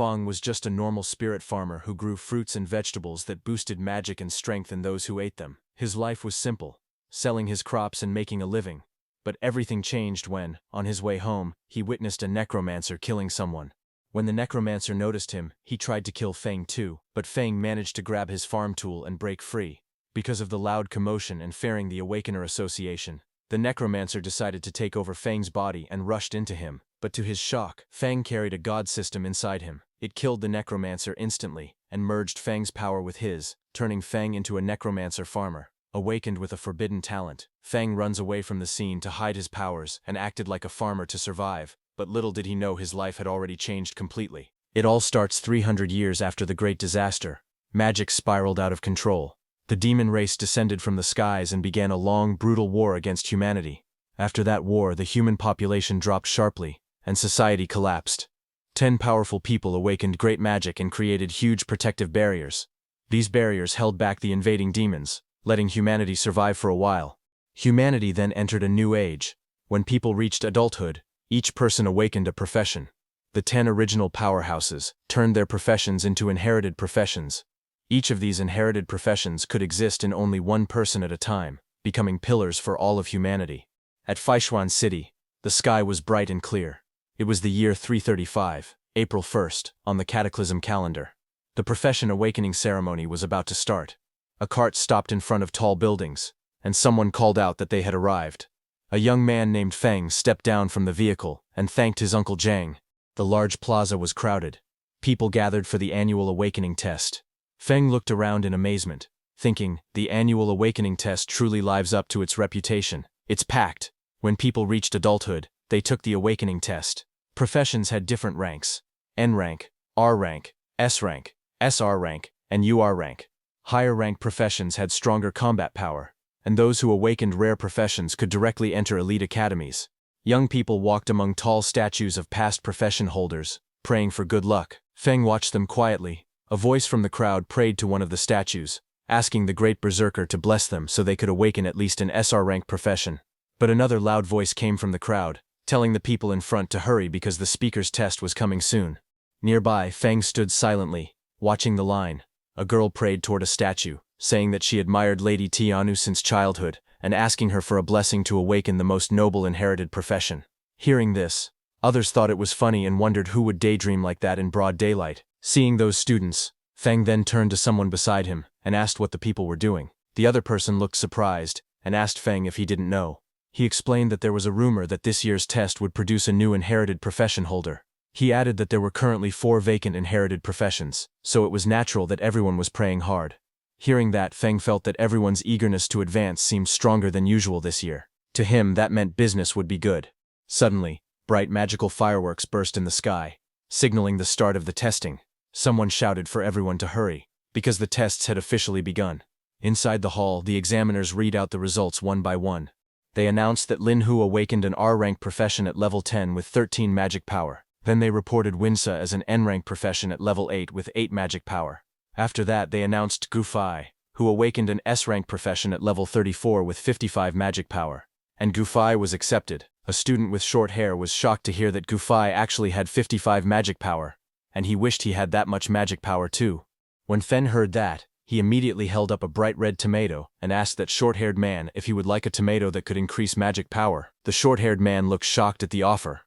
Feng was just a normal spirit farmer who grew fruits and vegetables that boosted magic and strength in those who ate them. His life was simple, selling his crops and making a living. But everything changed when, on his way home, he witnessed a necromancer killing someone. When the necromancer noticed him, he tried to kill Feng too, but Feng managed to grab his farm tool and break free. Because of the loud commotion and fearing the Awakener Association, the necromancer decided to take over Feng's body and rushed into him. But to his shock, Feng carried a god system inside him. It killed the necromancer instantly, and merged Feng's power with his, turning Feng into a necromancer farmer. Awakened with a forbidden talent, Feng runs away from the scene to hide his powers and acted like a farmer to survive, but little did he know his life had already changed completely. It all starts 300 years after the Great Disaster. Magic spiraled out of control. The demon race descended from the skies and began a long, brutal war against humanity. After that war, the human population dropped sharply, and society collapsed. 10 powerful people awakened great magic and created huge protective barriers. These barriers held back the invading demons, letting humanity survive for a while. Humanity then entered a new age. When people reached adulthood, each person awakened a profession. The 10 original powerhouses turned their professions into inherited professions. Each of these inherited professions could exist in only one person at a time, becoming pillars for all of humanity. At Feishuan City, the sky was bright and clear. It was the year 335, April 1st, on the Cataclysm calendar. The profession awakening ceremony was about to start. A cart stopped in front of tall buildings, and someone called out that they had arrived. A young man named Feng stepped down from the vehicle and thanked his uncle Zhang. The large plaza was crowded. People gathered for the annual awakening test. Feng looked around in amazement, thinking, the annual awakening test truly lives up to its reputation. It's packed. When people reached adulthood, they took the awakening test. Professions had different ranks: N rank, R rank, S rank, SR rank, and UR rank. Higher rank professions had stronger combat power, and those who awakened rare professions could directly enter elite academies. Young people walked among tall statues of past profession holders, praying for good luck. Feng watched them quietly. A voice from the crowd prayed to one of the statues, asking the great berserker to bless them so they could awaken at least an SR rank profession. But another loud voice came from the crowd, telling the people in front to hurry because the speaker's test was coming soon. Nearby, Feng stood silently, watching the line. A girl prayed toward a statue, saying that she admired Lady Tianu since childhood, and asking her for a blessing to awaken the most noble inherited profession. Hearing this, others thought it was funny and wondered who would daydream like that in broad daylight. Seeing those students, Feng then turned to someone beside him and asked what the people were doing. The other person looked surprised and asked Feng if he didn't know. He explained that there was a rumor that this year's test would produce a new inherited profession holder. He added that there were currently 4 vacant inherited professions, so it was natural that everyone was praying hard. Hearing that, Feng felt that everyone's eagerness to advance seemed stronger than usual this year. To him, that meant business would be good. Suddenly, bright magical fireworks burst in the sky, signaling the start of the testing. Someone shouted for everyone to hurry, because the tests had officially begun. Inside the hall, the examiners read out the results one by one. They announced that Lin Hu awakened an R-rank profession at level 10 with 13 magic power. Then they reported Winsa as an N-rank profession at level 8 with 8 magic power. After that, they announced Gu Fai, who awakened an S-rank profession at level 34 with 55 magic power. And Gu Fai was accepted. A student with short hair was shocked to hear that Gu Fai actually had 55 magic power, and he wished he had that much magic power too. When Fen heard that, he immediately held up a bright red tomato and asked that short-haired man if he would like a tomato that could increase magic power. The short-haired man looked shocked at the offer.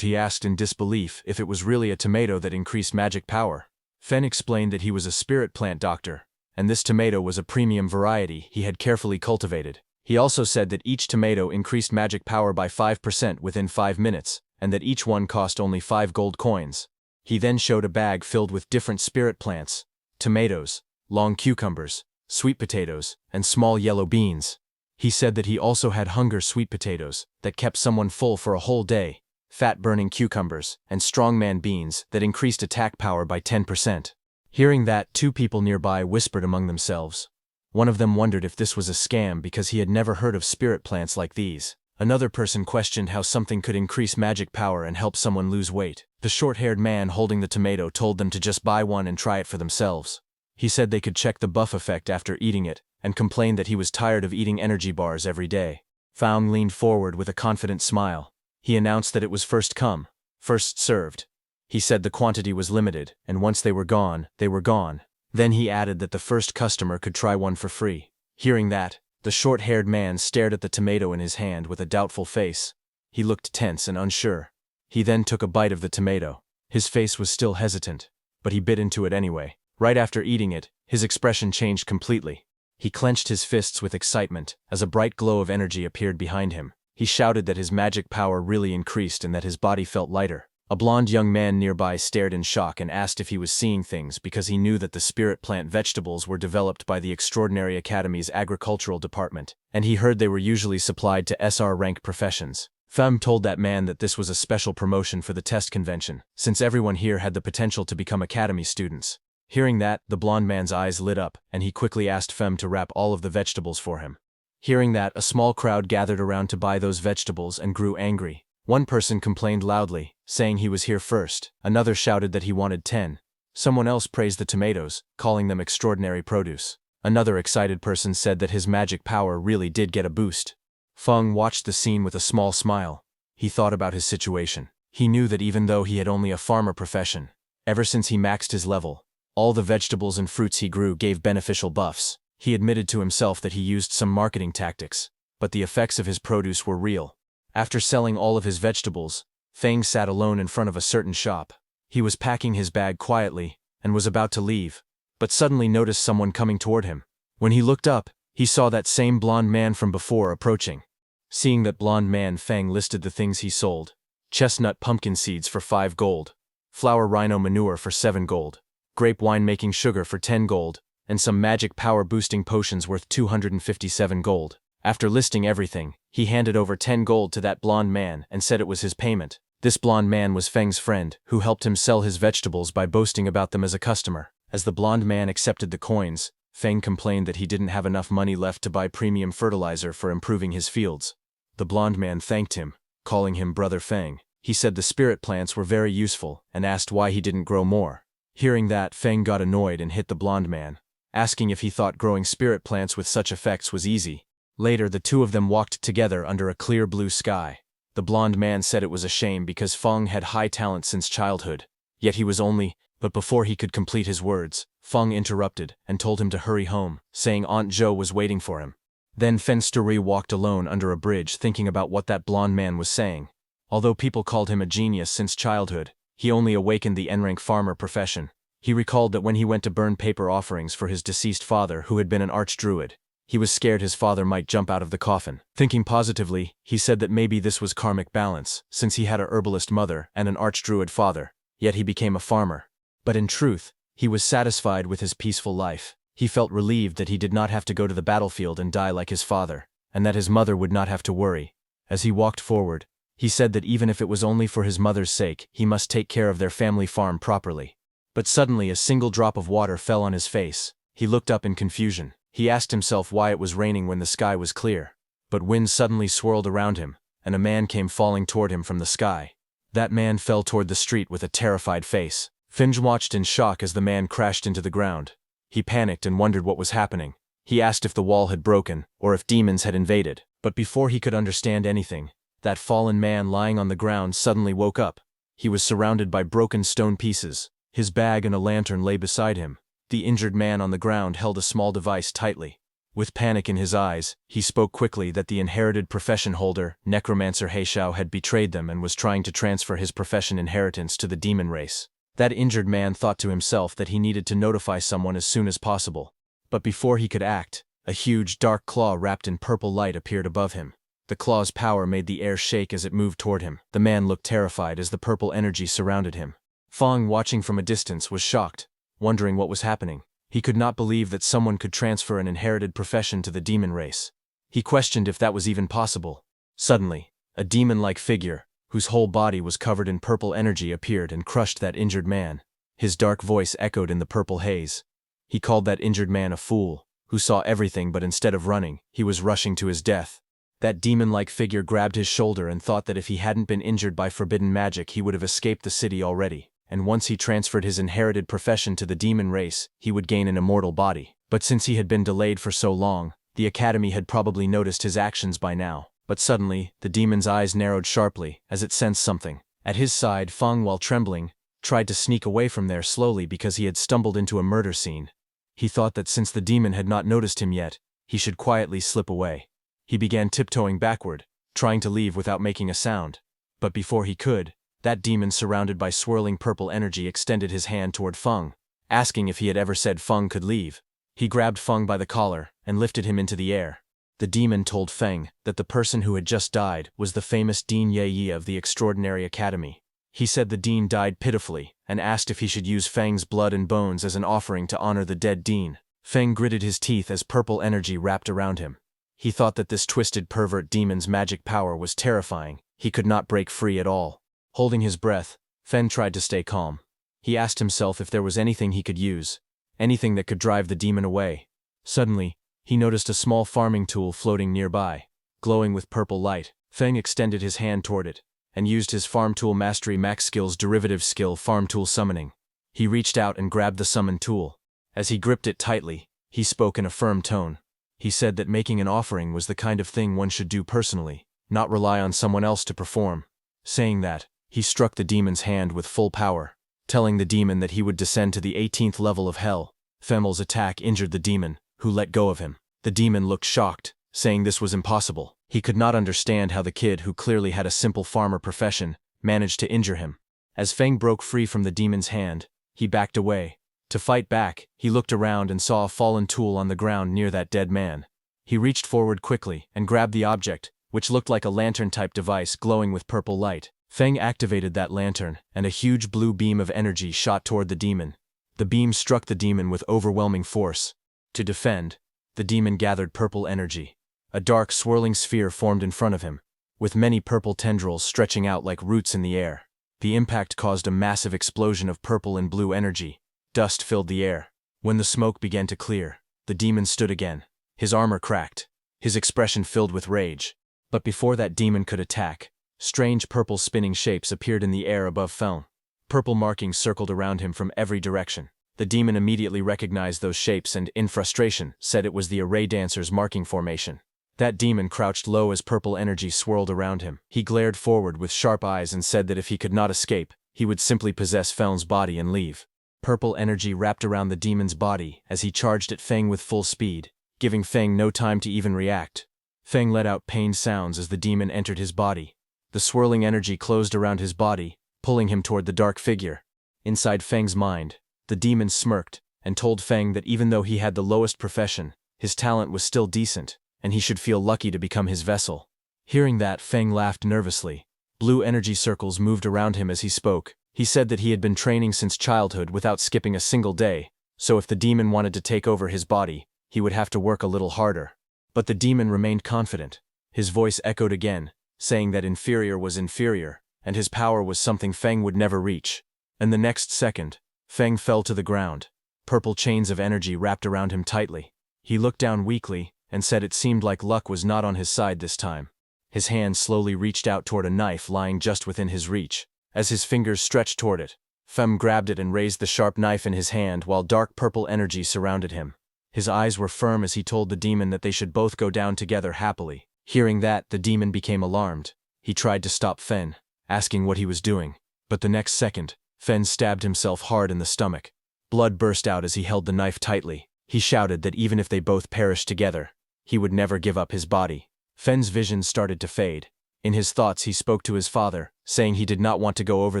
He asked in disbelief if it was really a tomato that increased magic power. Fen explained that he was a spirit plant doctor, and this tomato was a premium variety he had carefully cultivated. He also said that each tomato increased magic power by 5% within 5 minutes, and that each one cost only 5 gold coins. He then showed a bag filled with different spirit plants: tomatoes, long cucumbers, sweet potatoes, and small yellow beans. He said that he also had hunger sweet potatoes that kept someone full for a whole day, fat-burning cucumbers, and strongman beans that increased attack power by 10%. Hearing that, 2 people nearby whispered among themselves. One of them wondered if this was a scam because he had never heard of spirit plants like these. Another person questioned how something could increase magic power and help someone lose weight. The short-haired man holding the tomato told them to just buy one and try it for themselves. He said they could check the buff effect after eating it, and complained that he was tired of eating energy bars every day. Faung leaned forward with a confident smile. He announced that it was first come, first served. He said the quantity was limited, and once they were gone, they were gone. Then he added that the first customer could try one for free. Hearing that, the short-haired man stared at the tomato in his hand with a doubtful face. He looked tense and unsure. He then took a bite of the tomato. His face was still hesitant, but he bit into it anyway. Right after eating it, his expression changed completely. He clenched his fists with excitement as a bright glow of energy appeared behind him. He shouted that his magic power really increased and that his body felt lighter. A blond young man nearby stared in shock and asked if he was seeing things because he knew that the spirit plant vegetables were developed by the Extraordinary Academy's agricultural department, and he heard they were usually supplied to SR rank professions. Femme told that man that this was a special promotion for the test convention, since everyone here had the potential to become academy students. Hearing that, the blond man's eyes lit up, and he quickly asked Femme to wrap all of the vegetables for him. Hearing that, a small crowd gathered around to buy those vegetables and grew angry. One person complained loudly, saying he was here first. Another shouted that he wanted 10. Someone else praised the tomatoes, calling them extraordinary produce. Another excited person said that his magic power really did get a boost. Feng watched the scene with a small smile. He thought about his situation. He knew that even though he had only a farmer profession, ever since he maxed his level, all the vegetables and fruits he grew gave beneficial buffs. He admitted to himself that he used some marketing tactics, but the effects of his produce were real. After selling all of his vegetables, Feng sat alone in front of a certain shop. He was packing his bag quietly and was about to leave, but suddenly noticed someone coming toward him. When he looked up, he saw that same blond man from before approaching. Seeing that blond man, Feng listed the things he sold: chestnut pumpkin seeds for 5 gold, flower rhino manure for 7 gold, grape winemaking sugar for 10 gold, and some magic power boosting potions worth 257 gold. After listing everything, he handed over 10 gold to that blond man and said it was his payment. This blond man was Feng's friend, who helped him sell his vegetables by boasting about them as a customer. As the blond man accepted the coins, Feng complained that he didn't have enough money left to buy premium fertilizer for improving his fields. The blond man thanked him, calling him Brother Feng. He said the spirit plants were very useful and asked why he didn't grow more. Hearing that, Feng got annoyed and hit the blond man, asking if he thought growing spirit plants with such effects was easy. Later, the two of them walked together under a clear blue sky. The blond man said it was a shame because Feng had high talent since childhood, yet he was only— But before he could complete his words, Feng interrupted and told him to hurry home, saying Aunt Zhou was waiting for him. Then Fensturi walked alone under a bridge thinking about what that blond man was saying. Although people called him a genius since childhood, he only awakened the N-rank farmer profession. He recalled that when he went to burn paper offerings for his deceased father, who had been an archdruid, he was scared his father might jump out of the coffin. Thinking positively, he said that maybe this was karmic balance, since he had a herbalist mother and an archdruid father, yet he became a farmer. But in truth, he was satisfied with his peaceful life. He felt relieved that he did not have to go to the battlefield and die like his father, and that his mother would not have to worry. As he walked forward, he said that even if it was only for his mother's sake, he must take care of their family farm properly. But suddenly a single drop of water fell on his face. He looked up in confusion. He asked himself why it was raining when the sky was clear. But wind suddenly swirled around him, and a man came falling toward him from the sky. That man fell toward the street with a terrified face. Finge watched in shock as the man crashed into the ground. He panicked and wondered what was happening. He asked if the wall had broken, or if demons had invaded. But before he could understand anything, that fallen man lying on the ground suddenly woke up. He was surrounded by broken stone pieces. His bag and a lantern lay beside him. The injured man on the ground held a small device tightly. With panic in his eyes, he spoke quickly that the inherited profession holder, Necromancer Heishao, had betrayed them and was trying to transfer his profession inheritance to the demon race. That injured man thought to himself that he needed to notify someone as soon as possible. But before he could act, a huge dark claw wrapped in purple light appeared above him. The claw's power made the air shake as it moved toward him. The man looked terrified as the purple energy surrounded him. Feng, watching from a distance, was shocked, wondering what was happening. He could not believe that someone could transfer an inherited profession to the demon race. He questioned if that was even possible. Suddenly, a demon-like figure, whose whole body was covered in purple energy, appeared and crushed that injured man. His dark voice echoed in the purple haze. He called that injured man a fool, who saw everything, but instead of running, he was rushing to his death. That demon-like figure grabbed his shoulder and thought that if he hadn't been injured by forbidden magic, he would have escaped the city already. And once he transferred his inherited profession to the demon race, he would gain an immortal body. But since he had been delayed for so long, the academy had probably noticed his actions by now. But suddenly, the demon's eyes narrowed sharply as it sensed something. At his side, Feng, while trembling, tried to sneak away from there slowly because he had stumbled into a murder scene. He thought that since the demon had not noticed him yet, he should quietly slip away. He began tiptoeing backward, trying to leave without making a sound. But before he could, that demon surrounded by swirling purple energy extended his hand toward Feng, asking if he had ever said Feng could leave. He grabbed Feng by the collar and lifted him into the air. The demon told Feng that the person who had just died was the famous Dean Ye of the Extraordinary Academy. He said the dean died pitifully and asked if he should use Feng's blood and bones as an offering to honor the dead dean. Feng gritted his teeth as purple energy wrapped around him. He thought that this twisted pervert demon's magic power was terrifying. He could not break free at all. Holding his breath, Feng tried to stay calm. He asked himself if there was anything he could use, anything that could drive the demon away. Suddenly, he noticed a small farming tool floating nearby, glowing with purple light. Feng extended his hand toward it and used his Farm Tool Mastery Max Skills derivative skill Farm Tool Summoning. He reached out and grabbed the summoned tool. As he gripped it tightly, he spoke in a firm tone. He said that making an offering was the kind of thing one should do personally, not rely on someone else to perform. Saying that, he struck the demon's hand with full power, telling the demon that he would descend to the 18th level of hell. Femel's attack injured the demon, who let go of him. The demon looked shocked, saying this was impossible. He could not understand how the kid, who clearly had a simple farmer profession, managed to injure him. As Feng broke free from the demon's hand, he backed away. To fight back, he looked around and saw a fallen tool on the ground near that dead man. He reached forward quickly and grabbed the object, which looked like a lantern-type device glowing with purple light. Feng activated that lantern, and a huge blue beam of energy shot toward the demon. The beam struck the demon with overwhelming force. To defend, the demon gathered purple energy. A dark, swirling sphere formed in front of him, with many purple tendrils stretching out like roots in the air. The impact caused a massive explosion of purple and blue energy. Dust filled the air. When the smoke began to clear, the demon stood again. His armor cracked, his expression filled with rage. But before that demon could attack, strange purple spinning shapes appeared in the air above Feng. Purple markings circled around him from every direction. The demon immediately recognized those shapes and, in frustration, said it was the array dancer's marking formation. That demon crouched low as purple energy swirled around him. He glared forward with sharp eyes and said that if he could not escape, he would simply possess Feng's body and leave. Purple energy wrapped around the demon's body as he charged at Feng with full speed, giving Feng no time to even react. Feng let out pained sounds as the demon entered his body. The swirling energy closed around his body, pulling him toward the dark figure. Inside Feng's mind, the demon smirked and told Feng that even though he had the lowest profession, his talent was still decent, and he should feel lucky to become his vessel. Hearing that, Feng laughed nervously. Blue energy circles moved around him as he spoke. He said that he had been training since childhood without skipping a single day, so if the demon wanted to take over his body, he would have to work a little harder. But the demon remained confident. His voice echoed again, saying that inferior was inferior, and his power was something Feng would never reach. And the next second, Feng fell to the ground. Purple chains of energy wrapped around him tightly. He looked down weakly and said it seemed like luck was not on his side this time. His hand slowly reached out toward a knife lying just within his reach. As his fingers stretched toward it, Feng grabbed it and raised the sharp knife in his hand while dark purple energy surrounded him. His eyes were firm as he told the demon that they should both go down together happily. Hearing that, the demon became alarmed. He tried to stop Feng, asking what he was doing. But the next second, Feng stabbed himself hard in the stomach. Blood burst out as he held the knife tightly. He shouted that even if they both perished together, he would never give up his body. Feng's vision started to fade. In his thoughts he spoke to his father, saying he did not want to go over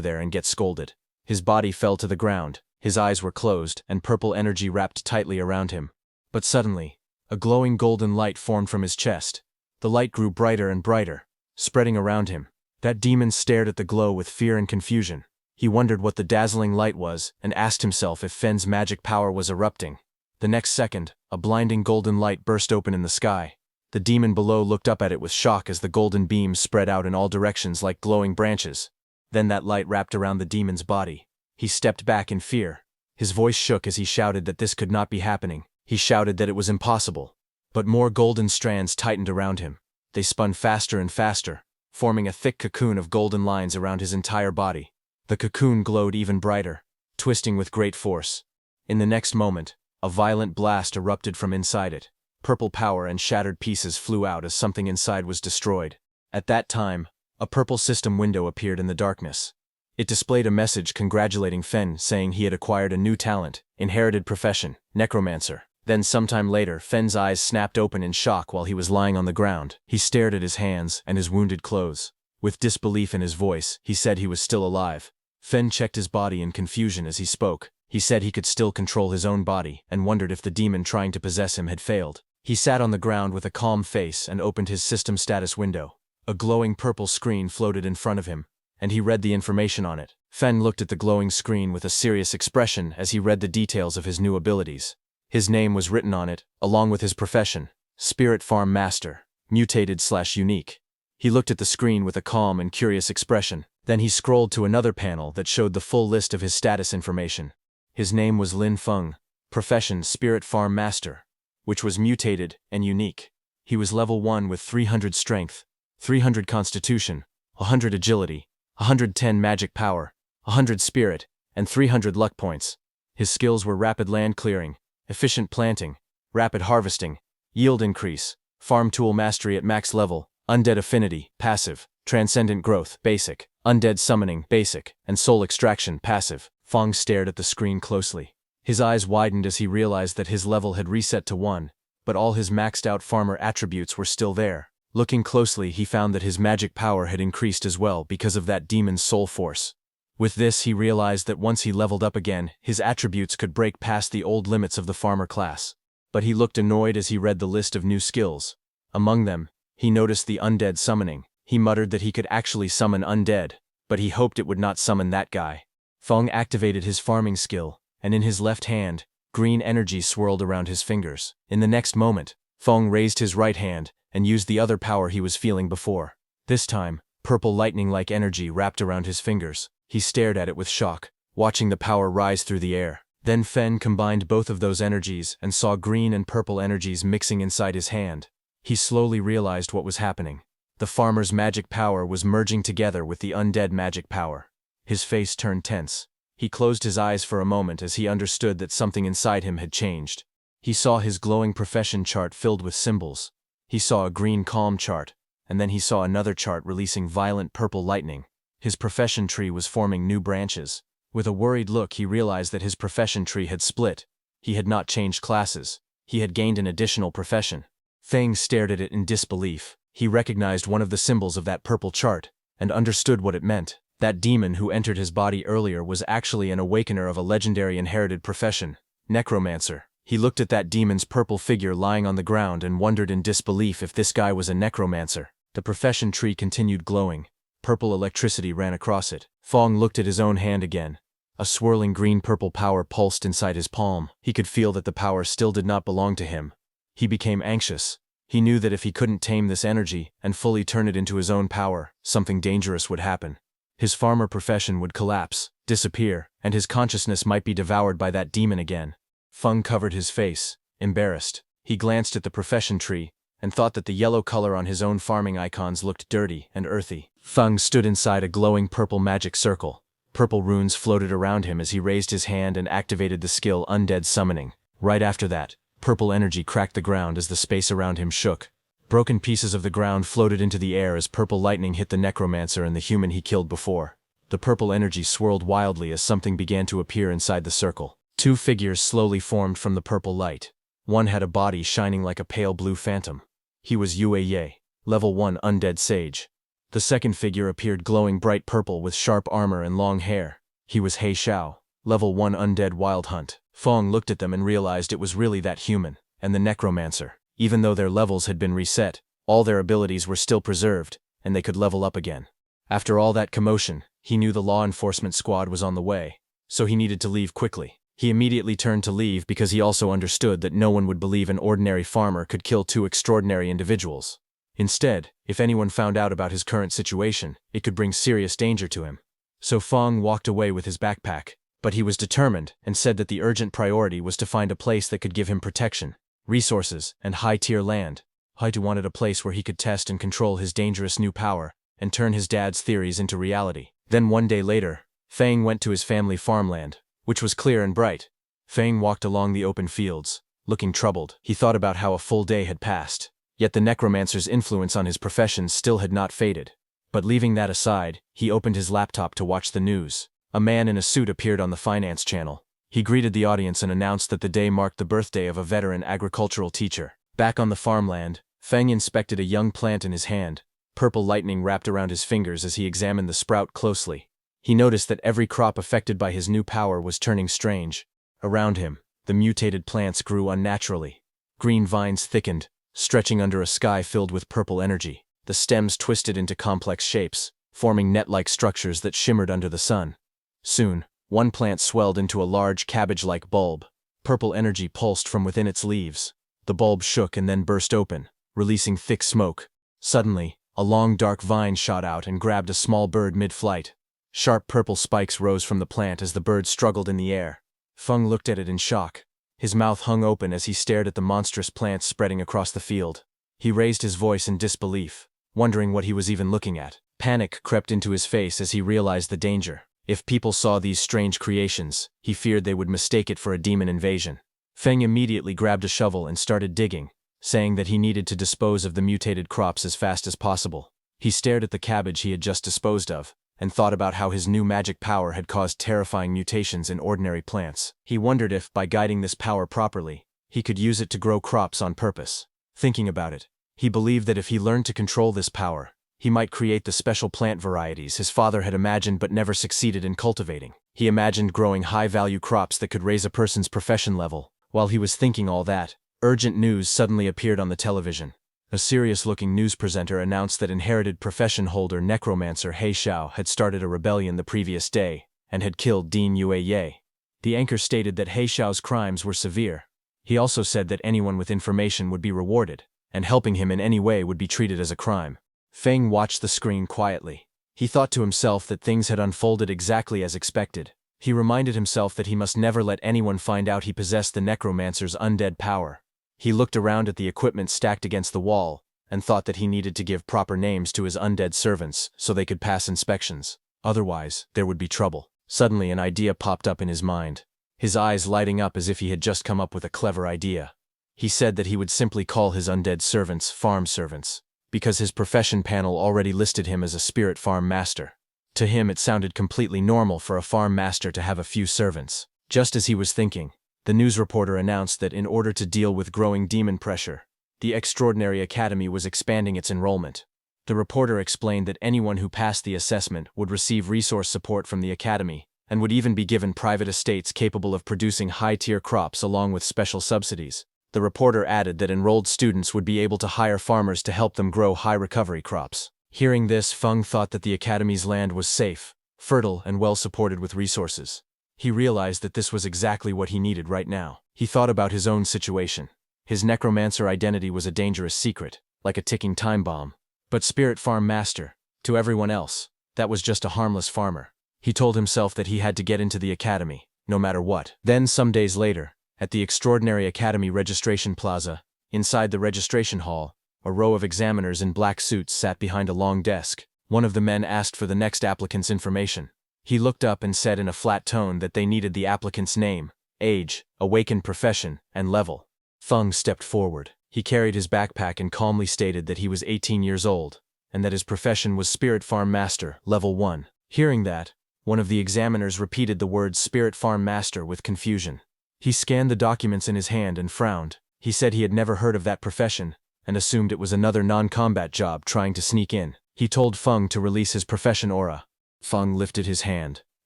there and get scolded. His body fell to the ground, his eyes were closed, and purple energy wrapped tightly around him. But suddenly, a glowing golden light formed from his chest. The light grew brighter and brighter, spreading around him. That demon stared at the glow with fear and confusion. He wondered what the dazzling light was and asked himself if Feng's magic power was erupting. The next second, a blinding golden light burst open in the sky. The demon below looked up at it with shock as the golden beams spread out in all directions like glowing branches. Then that light wrapped around the demon's body. He stepped back in fear. His voice shook as he shouted that this could not be happening. He shouted that it was impossible. But more golden strands tightened around him. They spun faster and faster, forming a thick cocoon of golden lines around his entire body. The cocoon glowed even brighter, twisting with great force. In the next moment, a violent blast erupted from inside it. Purple power and shattered pieces flew out as something inside was destroyed. At that time, a purple system window appeared in the darkness. It displayed a message congratulating Fen, saying he had acquired a new talent, inherited profession, Necromancer. Then sometime later, Fen's eyes snapped open in shock while he was lying on the ground. He stared at his hands and his wounded clothes. With disbelief in his voice, he said he was still alive. Fen checked his body in confusion as he spoke. He said he could still control his own body and wondered if the demon trying to possess him had failed. He sat on the ground with a calm face and opened his system status window. A glowing purple screen floated in front of him, and he read the information on it. Fen looked at the glowing screen with a serious expression as he read the details of his new abilities. His name was written on it, along with his profession, Spirit Farm Master, Mutated/Unique. He looked at the screen with a calm and curious expression. Then he scrolled to another panel that showed the full list of his status information. His name was Lin Feng, profession Spirit Farm Master, which was mutated and unique. He was level 1 with 300 strength, 300 constitution, 100 agility, 110 magic power, 100 spirit, and 300 luck points. His skills were rapid land clearing, efficient planting, rapid harvesting, yield increase, farm tool mastery at max level, undead affinity, passive, transcendent growth, basic, undead summoning, basic, and soul extraction, passive. Feng stared at the screen closely. His eyes widened as he realized that his level had reset to 1, but all his maxed out farmer attributes were still there. Looking closely, he found that his magic power had increased as well because of that demon's soul force. With this, he realized that once he leveled up again, his attributes could break past the old limits of the farmer class. But he looked annoyed as he read the list of new skills. Among them, he noticed the undead summoning. He muttered that he could actually summon undead, but he hoped it would not summon that guy. Feng activated his farming skill, and in his left hand, green energy swirled around his fingers. In the next moment, Feng raised his right hand and used the other power he was feeling before. This time, purple lightning-like energy wrapped around his fingers. He stared at it with shock, watching the power rise through the air. Then Fen combined both of those energies and saw green and purple energies mixing inside his hand. He slowly realized what was happening. The farmer's magic power was merging together with the undead magic power. His face turned tense. He closed his eyes for a moment as he understood that something inside him had changed. He saw his glowing profession chart filled with symbols. He saw a green calm chart, and then he saw another chart releasing violent purple lightning. His profession tree was forming new branches. With a worried look, he realized that his profession tree had split. He had not changed classes. He had gained an additional profession. Feng stared at it in disbelief. He recognized one of the symbols of that purple chart, and understood what it meant. That demon who entered his body earlier was actually an awakener of a legendary inherited profession, Necromancer. He looked at that demon's purple figure lying on the ground and wondered in disbelief if this guy was a necromancer. The profession tree continued glowing. Purple electricity ran across it. Feng looked at his own hand again. A swirling green-purple power pulsed inside his palm. He could feel that the power still did not belong to him. He became anxious. He knew that if he couldn't tame this energy and fully turn it into his own power, something dangerous would happen. His farmer profession would collapse, disappear, and his consciousness might be devoured by that demon again. Feng covered his face, embarrassed. He glanced at the profession tree and thought that the yellow color on his own farming icons looked dirty and earthy. Feng stood inside a glowing purple magic circle. Purple runes floated around him as he raised his hand and activated the skill Undead Summoning. Right after that, purple energy cracked the ground as the space around him shook. Broken pieces of the ground floated into the air as purple lightning hit the necromancer and the human he killed before. The purple energy swirled wildly as something began to appear inside the circle. Two figures slowly formed from the purple light. One had a body shining like a pale blue phantom. He was Yue Ye, level 1 undead sage. The second figure appeared glowing bright purple with sharp armor and long hair. He was He Xiao, level 1 undead wild hunt. Feng looked at them and realized it was really that human, and the necromancer. Even though their levels had been reset, all their abilities were still preserved, and they could level up again. After all that commotion, he knew the law enforcement squad was on the way, so he needed to leave quickly. He immediately turned to leave because he also understood that no one would believe an ordinary farmer could kill two extraordinary individuals. Instead, if anyone found out about his current situation, it could bring serious danger to him. So Feng walked away with his backpack, but he was determined and said that the urgent priority was to find a place that could give him protection, resources, and high-tier land. Haitu wanted a place where he could test and control his dangerous new power and turn his dad's theories into reality. Then one day later, Feng went to his family farmland, which was clear and bright. Feng walked along the open fields, looking troubled. He thought about how a full day had passed, yet the necromancer's influence on his profession still had not faded. But leaving that aside, he opened his laptop to watch the news. A man in a suit appeared on the finance channel. He greeted the audience and announced that the day marked the birthday of a veteran agricultural teacher. Back on the farmland, Feng inspected a young plant in his hand. Purple lightning wrapped around his fingers as he examined the sprout closely. He noticed that every crop affected by his new power was turning strange. Around him, the mutated plants grew unnaturally. Green vines thickened, stretching under a sky filled with purple energy. The stems twisted into complex shapes, forming net-like structures that shimmered under the sun. Soon, one plant swelled into a large cabbage-like bulb. Purple energy pulsed from within its leaves. The bulb shook and then burst open, releasing thick smoke. Suddenly, a long dark vine shot out and grabbed a small bird mid-flight. Sharp purple spikes rose from the plant as the bird struggled in the air. Feng looked at it in shock. His mouth hung open as he stared at the monstrous plants spreading across the field. He raised his voice in disbelief, wondering what he was even looking at. Panic crept into his face as he realized the danger. If people saw these strange creations, he feared they would mistake it for a demon invasion. Feng immediately grabbed a shovel and started digging, saying that he needed to dispose of the mutated crops as fast as possible. He stared at the cabbage he had just disposed of, and thought about how his new magic power had caused terrifying mutations in ordinary plants. He wondered if, by guiding this power properly, he could use it to grow crops on purpose. Thinking about it, he believed that if he learned to control this power, he might create the special plant varieties his father had imagined but never succeeded in cultivating. He imagined growing high-value crops that could raise a person's profession level. While he was thinking all that, urgent news suddenly appeared on the television. A serious-looking news presenter announced that inherited profession holder Necromancer He Xiao had started a rebellion the previous day and had killed Dean Yue Ye. The anchor stated that He Xiao's crimes were severe. He also said that anyone with information would be rewarded, and helping him in any way would be treated as a crime. Feng watched the screen quietly. He thought to himself that things had unfolded exactly as expected. He reminded himself that he must never let anyone find out he possessed the Necromancer's undead power. He looked around at the equipment stacked against the wall, and thought that he needed to give proper names to his undead servants so they could pass inspections. Otherwise, there would be trouble. Suddenly an idea popped up in his mind, his eyes lighting up as if he had just come up with a clever idea. He said that he would simply call his undead servants farm servants, because his profession panel already listed him as a spirit farm master. To him it sounded completely normal for a farm master to have a few servants. Just as he was thinking, the news reporter announced that in order to deal with growing demon pressure, the Extraordinary Academy was expanding its enrollment. The reporter explained that anyone who passed the assessment would receive resource support from the academy, and would even be given private estates capable of producing high-tier crops along with special subsidies. The reporter added that enrolled students would be able to hire farmers to help them grow high-recovery crops. Hearing this, Feng thought that the academy's land was safe, fertile, and well-supported with resources. He realized that this was exactly what he needed right now. He thought about his own situation. His necromancer identity was a dangerous secret, like a ticking time bomb. But Spirit Farm Master, to everyone else, that was just a harmless farmer. He told himself that he had to get into the academy, no matter what. Then, some days later, at the Extraordinary Academy Registration Plaza, inside the registration hall, a row of examiners in black suits sat behind a long desk. One of the men asked for the next applicant's information. He looked up and said in a flat tone that they needed the applicant's name, age, Awaken profession, and level. Feng stepped forward. He carried his backpack and calmly stated that he was 18 years old, and that his profession was Spirit Farm Master, Level 1. Hearing that, one of the examiners repeated the words Spirit Farm Master with confusion. He scanned the documents in his hand and frowned. He said he had never heard of that profession, and assumed it was another non-combat job trying to sneak in. He told Feng to release his profession aura. Feng lifted his hand,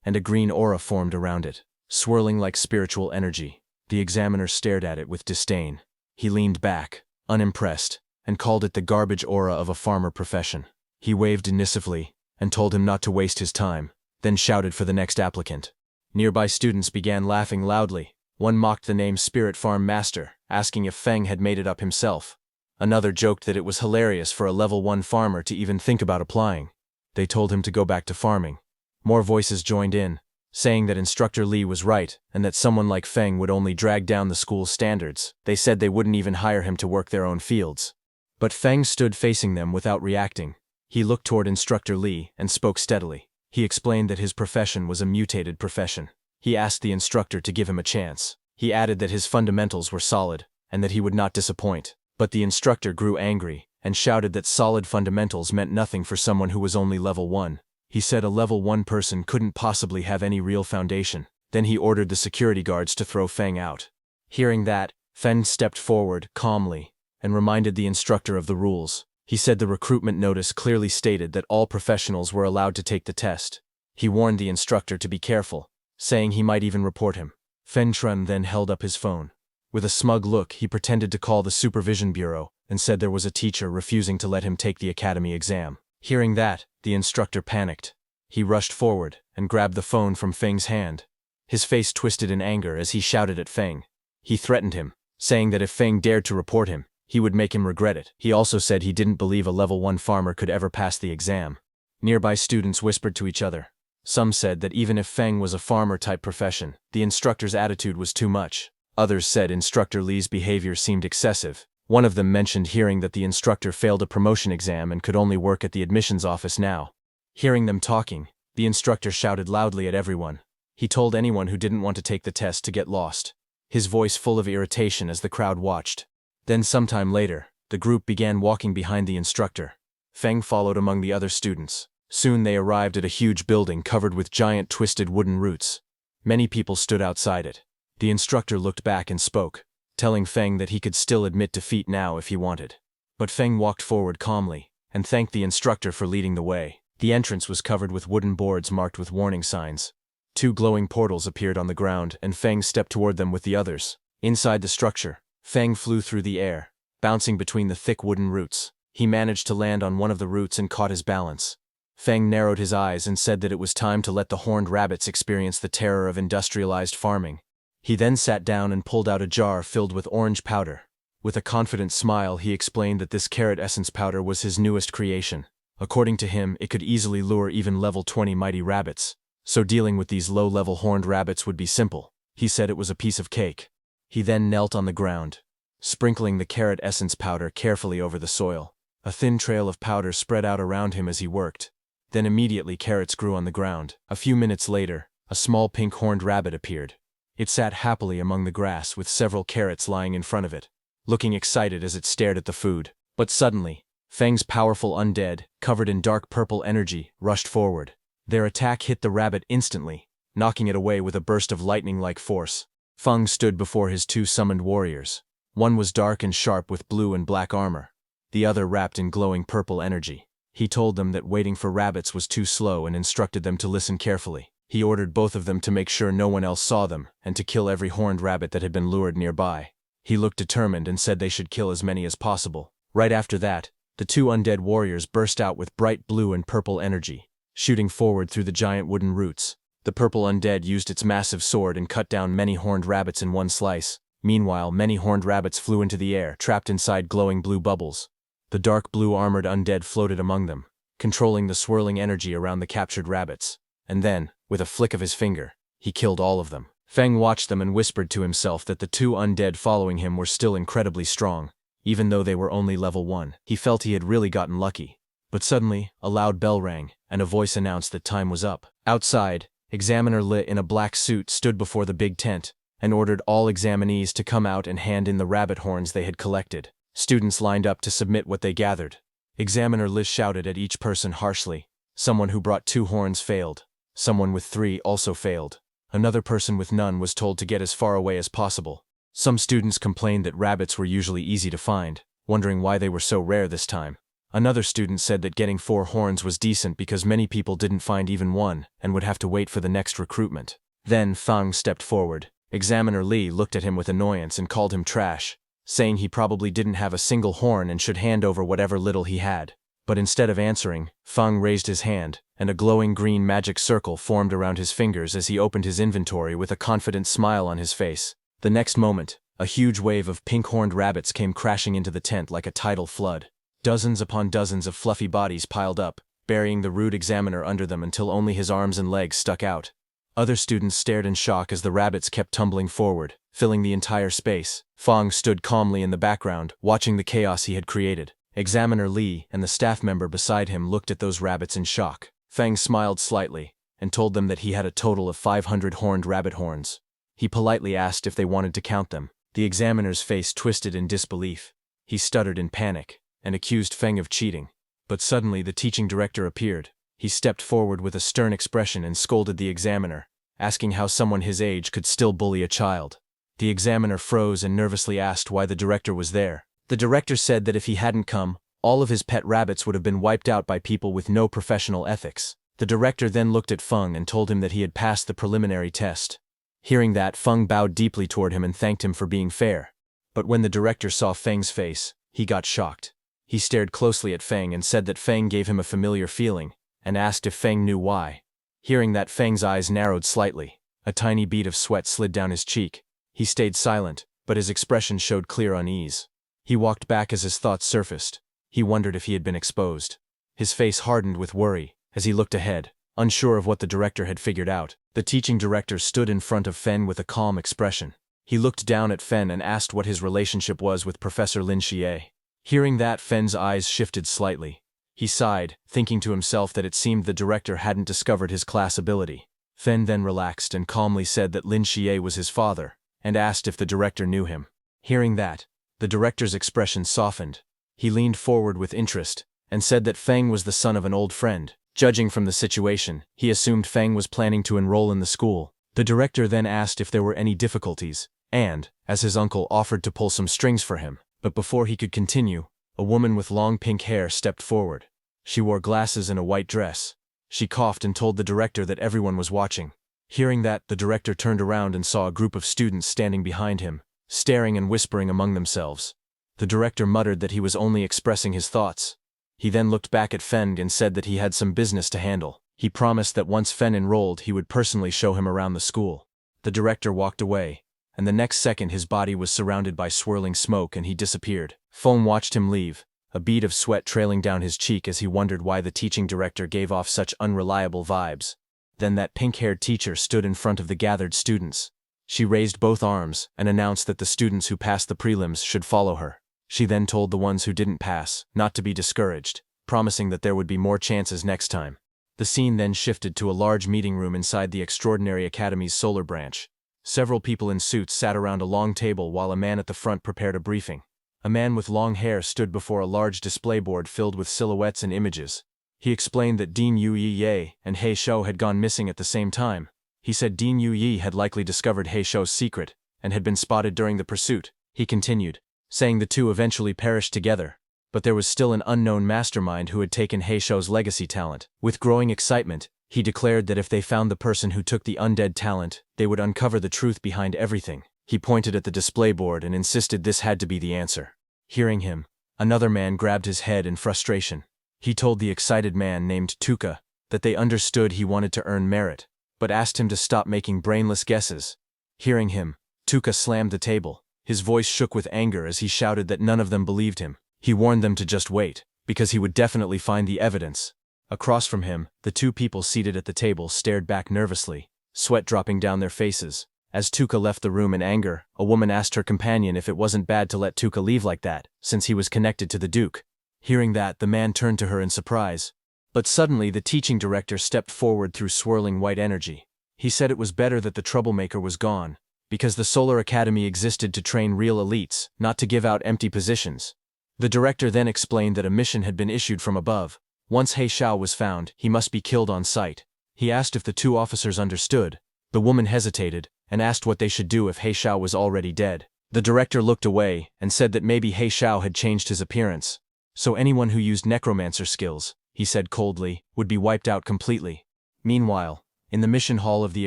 and a green aura formed around it, swirling like spiritual energy. The examiner stared at it with disdain. He leaned back, unimpressed, and called it the garbage aura of a farmer profession. He waved dismissively, and told him not to waste his time, then shouted for the next applicant. Nearby students began laughing loudly. One mocked the name Spirit Farm Master, asking if Feng had made it up himself. Another joked that it was hilarious for a level 1 farmer to even think about applying. They told him to go back to farming. More voices joined in, saying that Instructor Li was right and that someone like Feng would only drag down the school's standards. They said they wouldn't even hire him to work their own fields. But Feng stood facing them without reacting. He looked toward Instructor Li and spoke steadily. He explained that his profession was a mutated profession. He asked the instructor to give him a chance. He added that his fundamentals were solid and that he would not disappoint. But the instructor grew angry and shouted that solid fundamentals meant nothing for someone who was only level 1. He said a level 1 person couldn't possibly have any real foundation. Then he ordered the security guards to throw Feng out. Hearing that, Feng stepped forward, calmly, and reminded the instructor of the rules. He said the recruitment notice clearly stated that all professionals were allowed to take the test. He warned the instructor to be careful, saying he might even report him. Fen Trun then held up his phone. With a smug look, he pretended to call the supervision bureau and said there was a teacher refusing to let him take the academy exam. Hearing that, the instructor panicked. He rushed forward and grabbed the phone from Feng's hand. His face twisted in anger as he shouted at Feng. He threatened him, saying that if Feng dared to report him, he would make him regret it. He also said he didn't believe a level 1 farmer could ever pass the exam. Nearby students whispered to each other. Some said that even if Feng was a farmer-type profession, the instructor's attitude was too much. Others said Instructor Li's behavior seemed excessive. One of them mentioned hearing that the instructor failed a promotion exam and could only work at the admissions office now. Hearing them talking, the instructor shouted loudly at everyone. He told anyone who didn't want to take the test to get lost, his voice full of irritation as the crowd watched. Then sometime later, the group began walking behind the instructor. Feng followed among the other students. Soon they arrived at a huge building covered with giant twisted wooden roots. Many people stood outside it. The instructor looked back and spoke, telling Feng that he could still admit defeat now if he wanted. But Feng walked forward calmly and thanked the instructor for leading the way. The entrance was covered with wooden boards marked with warning signs. 2 glowing portals appeared on the ground and Feng stepped toward them with the others. Inside the structure, Feng flew through the air, bouncing between the thick wooden roots. He managed to land on one of the roots and caught his balance. Feng narrowed his eyes and said that it was time to let the horned rabbits experience the terror of industrialized farming. He then sat down and pulled out a jar filled with orange powder. With a confident smile, he explained that this carrot essence powder was his newest creation. According to him, it could easily lure even level 20 mighty rabbits, so dealing with these low-level horned rabbits would be simple. He said it was a piece of cake. He then knelt on the ground, sprinkling the carrot essence powder carefully over the soil. A thin trail of powder spread out around him as he worked. Then immediately carrots grew on the ground. A few minutes later, a small pink horned rabbit appeared. It sat happily among the grass with several carrots lying in front of it, looking excited as it stared at the food. But suddenly, Feng's powerful undead, covered in dark purple energy, rushed forward. Their attack hit the rabbit instantly, knocking it away with a burst of lightning-like force. Feng stood before his 2 summoned warriors. One was dark and sharp with blue and black armor, the other wrapped in glowing purple energy. He told them that waiting for rabbits was too slow and instructed them to listen carefully. He ordered both of them to make sure no one else saw them and to kill every horned rabbit that had been lured nearby. He looked determined and said they should kill as many as possible. Right after that, the 2 undead warriors burst out with bright blue and purple energy, shooting forward through the giant wooden roots. The purple undead used its massive sword and cut down many horned rabbits in one slice. Meanwhile, many horned rabbits flew into the air, trapped inside glowing blue bubbles. The dark blue armored undead floated among them, controlling the swirling energy around the captured rabbits. And then, with a flick of his finger, he killed all of them. Feng watched them and whispered to himself that the 2 undead following him were still incredibly strong, even though they were only level 1. He felt he had really gotten lucky. But suddenly, a loud bell rang, and a voice announced that time was up. Outside, Examiner Li in a black suit stood before the big tent and ordered all examinees to come out and hand in the rabbit horns they had collected. Students lined up to submit what they gathered. Examiner Li shouted at each person harshly. Someone who brought 2 horns failed. Someone with 3 also failed. Another person with none was told to get as far away as possible. Some students complained that rabbits were usually easy to find, wondering why they were so rare this time. Another student said that getting 4 horns was decent because many people didn't find even one and would have to wait for the next recruitment. Then Feng stepped forward. Examiner Li looked at him with annoyance and called him trash, saying he probably didn't have a single horn and should hand over whatever little he had. But instead of answering, Feng raised his hand, and a glowing green magic circle formed around his fingers as he opened his inventory with a confident smile on his face. The next moment, a huge wave of pink-horned rabbits came crashing into the tent like a tidal flood. Dozens upon dozens of fluffy bodies piled up, burying the rude examiner under them until only his arms and legs stuck out. Other students stared in shock as the rabbits kept tumbling forward, filling the entire space. Feng stood calmly in the background, watching the chaos he had created. Examiner Li and the staff member beside him looked at those rabbits in shock. Feng smiled slightly and told them that he had a total of 500 horned rabbit horns. He politely asked if they wanted to count them. The examiner's face twisted in disbelief. He stuttered in panic and accused Feng of cheating. But suddenly the teaching director appeared. He stepped forward with a stern expression and scolded the examiner, asking how someone his age could still bully a child. The examiner froze and nervously asked why the director was there. The director said that if he hadn't come, all of his pet rabbits would have been wiped out by people with no professional ethics. The director then looked at Feng and told him that he had passed the preliminary test. Hearing that, Feng bowed deeply toward him and thanked him for being fair. But when the director saw Feng's face, he got shocked. He stared closely at Feng and said that Feng gave him a familiar feeling, and asked if Feng knew why. Hearing that, Feng's eyes narrowed slightly. A tiny bead of sweat slid down his cheek. He stayed silent, but his expression showed clear unease. He walked back as his thoughts surfaced. He wondered if he had been exposed. His face hardened with worry as he looked ahead, unsure of what the director had figured out. The teaching director stood in front of Fen with a calm expression. He looked down at Fen and asked what his relationship was with Professor Lin Xie. Hearing that, Fen's eyes shifted slightly. He sighed, thinking to himself that it seemed the director hadn't discovered his class ability. Fen then relaxed and calmly said that Lin Xie was his father, and asked if the director knew him. Hearing that, the director's expression softened. He leaned forward with interest, and said that Feng was the son of an old friend. Judging from the situation, he assumed Feng was planning to enroll in the school. The director then asked if there were any difficulties, and, as his uncle offered to pull some strings for him. But before he could continue, a woman with long pink hair stepped forward. She wore glasses and a white dress. She coughed and told the director that everyone was watching. Hearing that, the director turned around and saw a group of students standing behind him, staring and whispering among themselves. The director muttered that he was only expressing his thoughts. He then looked back at Feng and said that he had some business to handle. He promised that once Feng enrolled, he would personally show him around the school. The director walked away, and the next second his body was surrounded by swirling smoke and he disappeared. Feng watched him leave, a bead of sweat trailing down his cheek as he wondered why the teaching director gave off such unreliable vibes. Then that pink-haired teacher stood in front of the gathered students. She raised both arms and announced that the students who passed the prelims should follow her. She then told the ones who didn't pass not to be discouraged, promising that there would be more chances next time. The scene then shifted to a large meeting room inside the Extraordinary Academy's solar branch. Several people in suits sat around a long table while a man at the front prepared a briefing. A man with long hair stood before a large display board filled with silhouettes and images. He explained that Dean Yu Yi and He Shou had gone missing at the same time. He said Dean Yu Yi had likely discovered He Shou's secret and had been spotted during the pursuit. He continued, saying the two eventually perished together, but there was still an unknown mastermind who had taken He Shou's legacy talent. With growing excitement, he declared that if they found the person who took the undead talent, they would uncover the truth behind everything. He pointed at the display board and insisted this had to be the answer. Hearing him, another man grabbed his head in frustration. He told the excited man named Tuka that they understood he wanted to earn merit, but asked him to stop making brainless guesses. Hearing him, Tuka slammed the table. His voice shook with anger as he shouted that none of them believed him. He warned them to just wait, because he would definitely find the evidence. Across from him, the two people seated at the table stared back nervously, sweat dropping down their faces. As Tuka left the room in anger, a woman asked her companion if it wasn't bad to let Tuka leave like that, since he was connected to the Duke. Hearing that, the man turned to her in surprise. But suddenly the teaching director stepped forward through swirling white energy. He said it was better that the troublemaker was gone, because the Solar Academy existed to train real elites, not to give out empty positions. The director then explained that a mission had been issued from above. Once He Shou was found, he must be killed on sight. He asked if the two officers understood. The woman hesitated, and asked what they should do if He Shou was already dead. The director looked away, and said that maybe He Shou had changed his appearance. So anyone who used necromancer skills, he said coldly, would be wiped out completely. Meanwhile, in the mission hall of the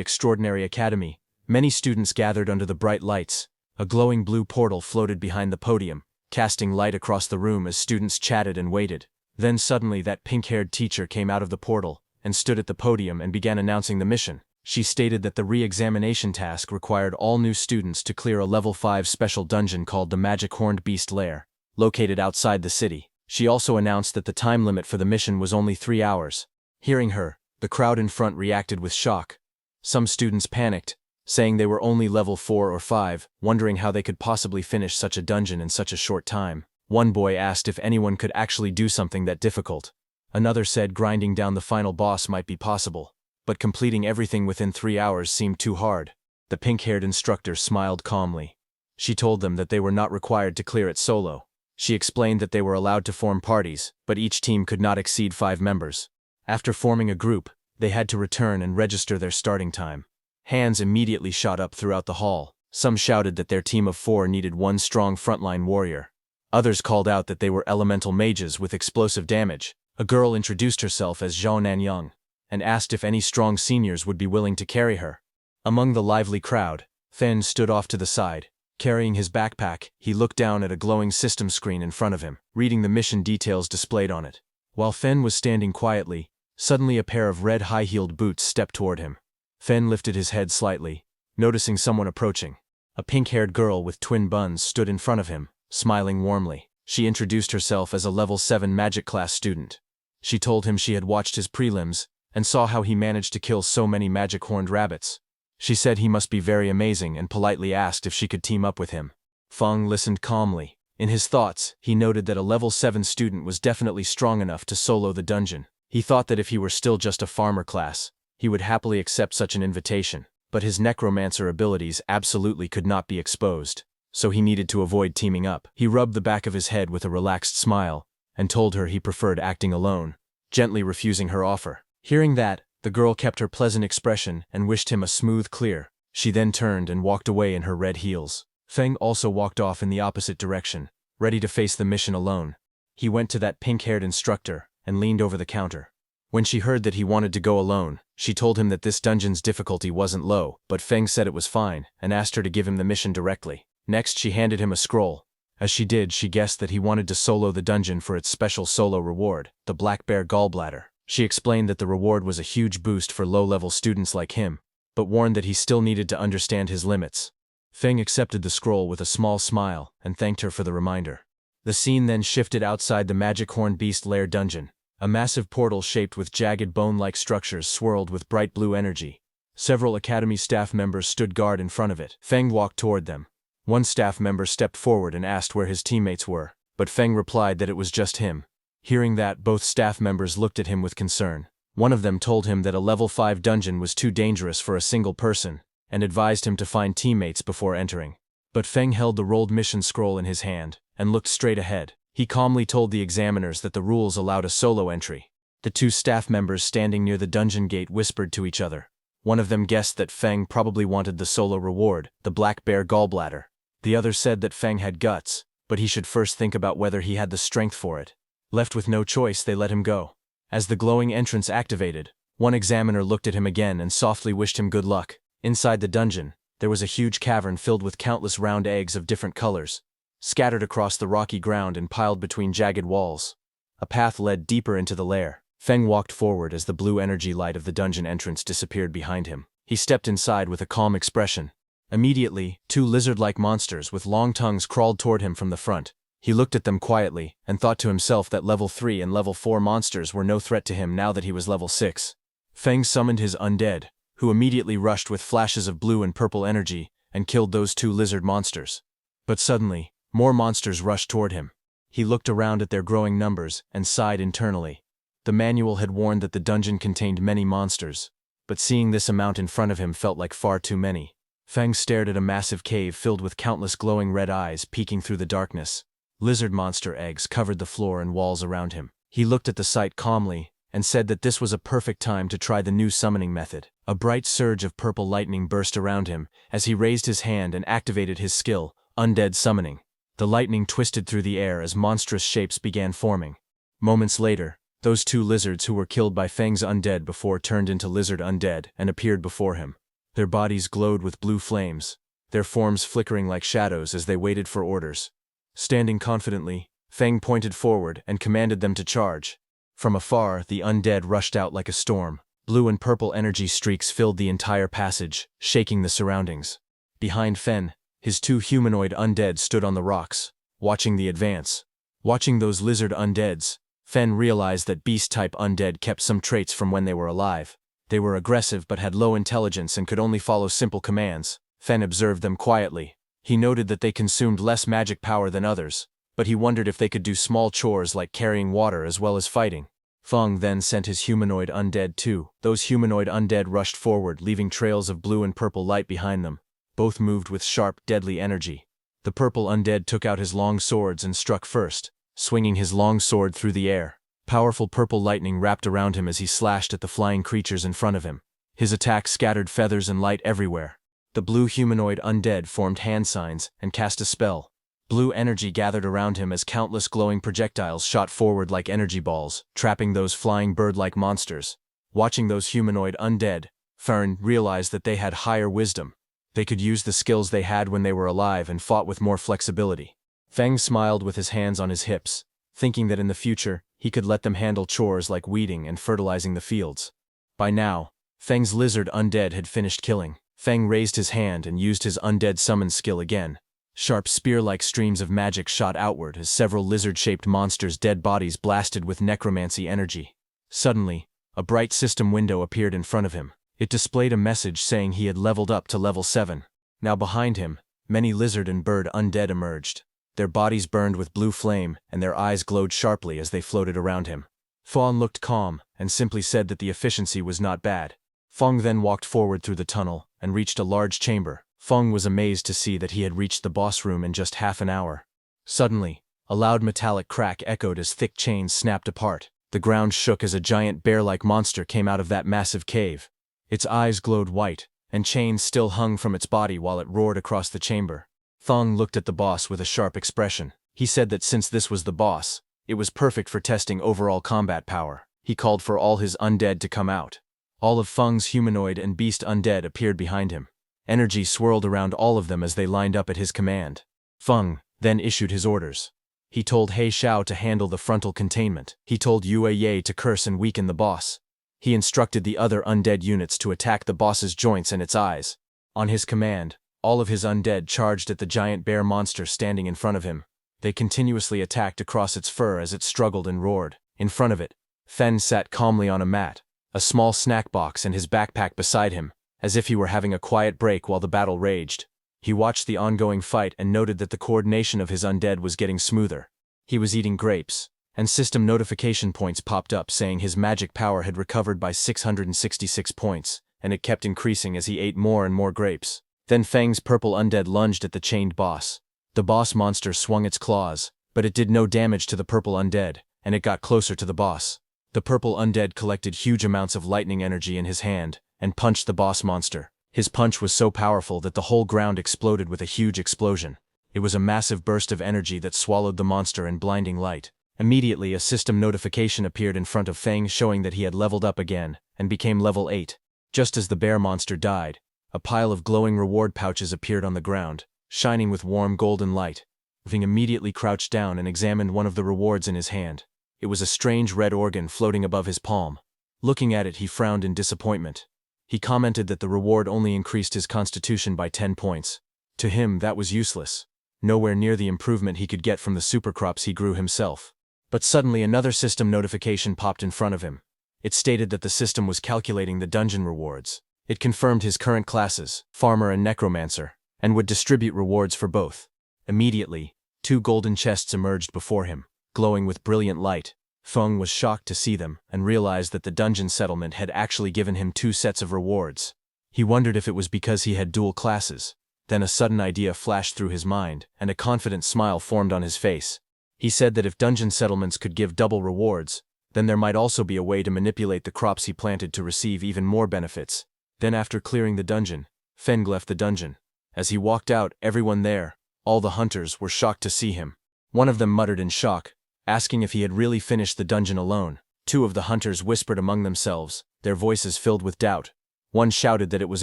Extraordinary Academy, many students gathered under the bright lights. A glowing blue portal floated behind the podium, casting light across the room as students chatted and waited. Then suddenly that pink-haired teacher came out of the portal, and stood at the podium and began announcing the mission. She stated that the re-examination task required all new students to clear a level 5 special dungeon called the Magic Horned Beast Lair, located outside the city. She also announced that the time limit for the mission was only 3 hours. Hearing her, the crowd in front reacted with shock. Some students panicked, saying they were only level 4 or 5, wondering how they could possibly finish such a dungeon in such a short time. One boy asked if anyone could actually do something that difficult. Another said grinding down the final boss might be possible, but completing everything within 3 hours seemed too hard. The pink-haired instructor smiled calmly. She told them that they were not required to clear it solo. She explained that they were allowed to form parties, but each team could not exceed 5 members. After forming a group, they had to return and register their starting time. Hands immediately shot up throughout the hall. Some shouted that their team of 4 needed one strong frontline warrior. Others called out that they were elemental mages with explosive damage. A girl introduced herself as Zhao Nanyang and asked if any strong seniors would be willing to carry her. Among the lively crowd, Fen stood off to the side. Carrying his backpack, he looked down at a glowing system screen in front of him, reading the mission details displayed on it. While Fen was standing quietly, suddenly a pair of red high-heeled boots stepped toward him. Fen lifted his head slightly, noticing someone approaching. A pink-haired girl with twin buns stood in front of him, smiling warmly. She introduced herself as a level 7 magic class student. She told him she had watched his prelims and saw how he managed to kill so many magic-horned rabbits. She said he must be very amazing and politely asked if she could team up with him. Feng listened calmly. In his thoughts, he noted that a level 7 student was definitely strong enough to solo the dungeon. He thought that if he were still just a farmer class, he would happily accept such an invitation, but his necromancer abilities absolutely could not be exposed, so he needed to avoid teaming up. He rubbed the back of his head with a relaxed smile and told her he preferred acting alone, gently refusing her offer. Hearing that, the girl kept her pleasant expression and wished him a smooth clear. She then turned and walked away in her red heels. Feng also walked off in the opposite direction, ready to face the mission alone. He went to that pink-haired instructor and leaned over the counter. When she heard that he wanted to go alone, she told him that this dungeon's difficulty wasn't low, but Feng said it was fine and asked her to give him the mission directly. Next, she handed him a scroll. As she did, she guessed that he wanted to solo the dungeon for its special solo reward, the Black Bear Gallbladder. She explained that the reward was a huge boost for low-level students like him, but warned that he still needed to understand his limits. Feng accepted the scroll with a small smile and thanked her for the reminder. The scene then shifted outside the Magic Horn Beast Lair dungeon. A massive portal shaped with jagged bone-like structures swirled with bright blue energy. Several academy staff members stood guard in front of it. Feng walked toward them. One staff member stepped forward and asked where his teammates were, but Feng replied that it was just him. Hearing that, both staff members looked at him with concern. One of them told him that a level 5 dungeon was too dangerous for a single person, and advised him to find teammates before entering. But Feng held the rolled mission scroll in his hand, and looked straight ahead. He calmly told the examiners that the rules allowed a solo entry. The 2 staff members standing near the dungeon gate whispered to each other. One of them guessed that Feng probably wanted the solo reward, the Black Bear Gallbladder. The other said that Feng had guts, but he should first think about whether he had the strength for it. Left with no choice, they let him go. As the glowing entrance activated, one examiner looked at him again and softly wished him good luck. Inside the dungeon, there was a huge cavern filled with countless round eggs of different colors, scattered across the rocky ground and piled between jagged walls. A path led deeper into the lair. Feng walked forward as the blue energy light of the dungeon entrance disappeared behind him. He stepped inside with a calm expression. Immediately, 2 lizard-like monsters with long tongues crawled toward him from the front. He looked at them quietly and thought to himself that level 3 and level 4 monsters were no threat to him now that he was level 6. Feng summoned his Undead, who immediately rushed with flashes of blue and purple energy and killed those 2 lizard monsters. But suddenly, more monsters rushed toward him. He looked around at their growing numbers and sighed internally. The manual had warned that the dungeon contained many monsters, but seeing this amount in front of him felt like far too many. Feng stared at a massive cave filled with countless glowing red eyes peeking through the darkness. Lizard monster eggs covered the floor and walls around him. He looked at the sight calmly and said that this was a perfect time to try the new summoning method. A bright surge of purple lightning burst around him as he raised his hand and activated his skill, Undead Summoning. The lightning twisted through the air as monstrous shapes began forming. Moments later, those 2 lizards who were killed by Feng's undead before turned into lizard undead and appeared before him. Their bodies glowed with blue flames, their forms flickering like shadows as they waited for orders. Standing confidently, Feng pointed forward and commanded them to charge. From afar, the undead rushed out like a storm. Blue and purple energy streaks filled the entire passage, shaking the surroundings. Behind Fen, his 2 humanoid undead stood on the rocks, watching the advance. Watching those lizard undeads, Fen realized that beast-type undead kept some traits from when they were alive. They were aggressive but had low intelligence and could only follow simple commands. Fen observed them quietly. He noted that they consumed less magic power than others, but he wondered if they could do small chores like carrying water as well as fighting. Feng then sent his humanoid undead too. Those humanoid undead rushed forward, leaving trails of blue and purple light behind them. Both moved with sharp, deadly energy. The purple undead took out his long swords and struck first, swinging his long sword through the air. Powerful purple lightning wrapped around him as he slashed at the flying creatures in front of him. His attack scattered feathers and light everywhere. The blue humanoid undead formed hand signs and cast a spell. Blue energy gathered around him as countless glowing projectiles shot forward like energy balls, trapping those flying bird-like monsters. Watching those humanoid undead, Fern realized that they had higher wisdom. They could use the skills they had when they were alive and fought with more flexibility. Feng smiled with his hands on his hips, thinking that in the future, he could let them handle chores like weeding and fertilizing the fields. By now, Feng's lizard undead had finished killing. Feng raised his hand and used his undead summon skill again. Sharp spear-like streams of magic shot outward as several lizard-shaped monsters' dead bodies blasted with necromancy energy. Suddenly, a bright system window appeared in front of him. It displayed a message saying he had leveled up to level 7. Now behind him, many lizard and bird undead emerged. Their bodies burned with blue flame, and their eyes glowed sharply as they floated around him. Fawn looked calm, and simply said that the efficiency was not bad. Feng then walked forward through the tunnel, and reached a large chamber. Feng was amazed to see that he had reached the boss room in just half an hour. Suddenly, a loud metallic crack echoed as thick chains snapped apart. The ground shook as a giant bear-like monster came out of that massive cave. Its eyes glowed white, and chains still hung from its body while it roared across the chamber. Feng looked at the boss with a sharp expression. He said that since this was the boss, it was perfect for testing overall combat power. He called for all his undead to come out. All of Feng's humanoid and beast undead appeared behind him. Energy swirled around all of them as they lined up at his command. Feng then issued his orders. He told He Xiao to handle the frontal containment. He told Yue Ye to curse and weaken the boss. He instructed the other undead units to attack the boss's joints and its eyes. On his command, all of his undead charged at the giant bear monster standing in front of him. They continuously attacked across its fur as it struggled and roared. In front of it, Fen sat calmly on a mat, a small snack box and his backpack beside him, as if he were having a quiet break while the battle raged. He watched the ongoing fight and noted that the coordination of his undead was getting smoother. He was eating grapes, and system notification points popped up saying his magic power had recovered by 666 points, and it kept increasing as he ate more and more grapes. Then Feng's purple undead lunged at the chained boss. The boss monster swung its claws, but it did no damage to the purple undead, and it got closer to the boss. The purple undead collected huge amounts of lightning energy in his hand, and punched the boss monster. His punch was so powerful that the whole ground exploded with a huge explosion. It was a massive burst of energy that swallowed the monster in blinding light. Immediately a system notification appeared in front of Feng showing that he had leveled up again, and became level 8. Just as the bear monster died, a pile of glowing reward pouches appeared on the ground, shining with warm golden light. Feng immediately crouched down and examined one of the rewards in his hand. It was a strange red organ floating above his palm. Looking at it, he frowned in disappointment. He commented that the reward only increased his constitution by 10 points. To him, that was useless. Nowhere near the improvement he could get from the supercrops he grew himself. But suddenly another system notification popped in front of him. It stated that the system was calculating the dungeon rewards. It confirmed his current classes, Farmer and Necromancer, and would distribute rewards for both. Immediately, 2 golden chests emerged before him, glowing with brilliant light. Feng was shocked to see them and realized that the dungeon settlement had actually given him 2 sets of rewards. He wondered if it was because he had dual classes. Then a sudden idea flashed through his mind, and a confident smile formed on his face. He said that if dungeon settlements could give double rewards, then there might also be a way to manipulate the crops he planted to receive even more benefits. Then after clearing the dungeon, Feng left the dungeon. As he walked out, everyone there, all the hunters, were shocked to see him. One of them muttered in shock, asking if he had really finished the dungeon alone. 2 of the hunters whispered among themselves, their voices filled with doubt. One shouted that it was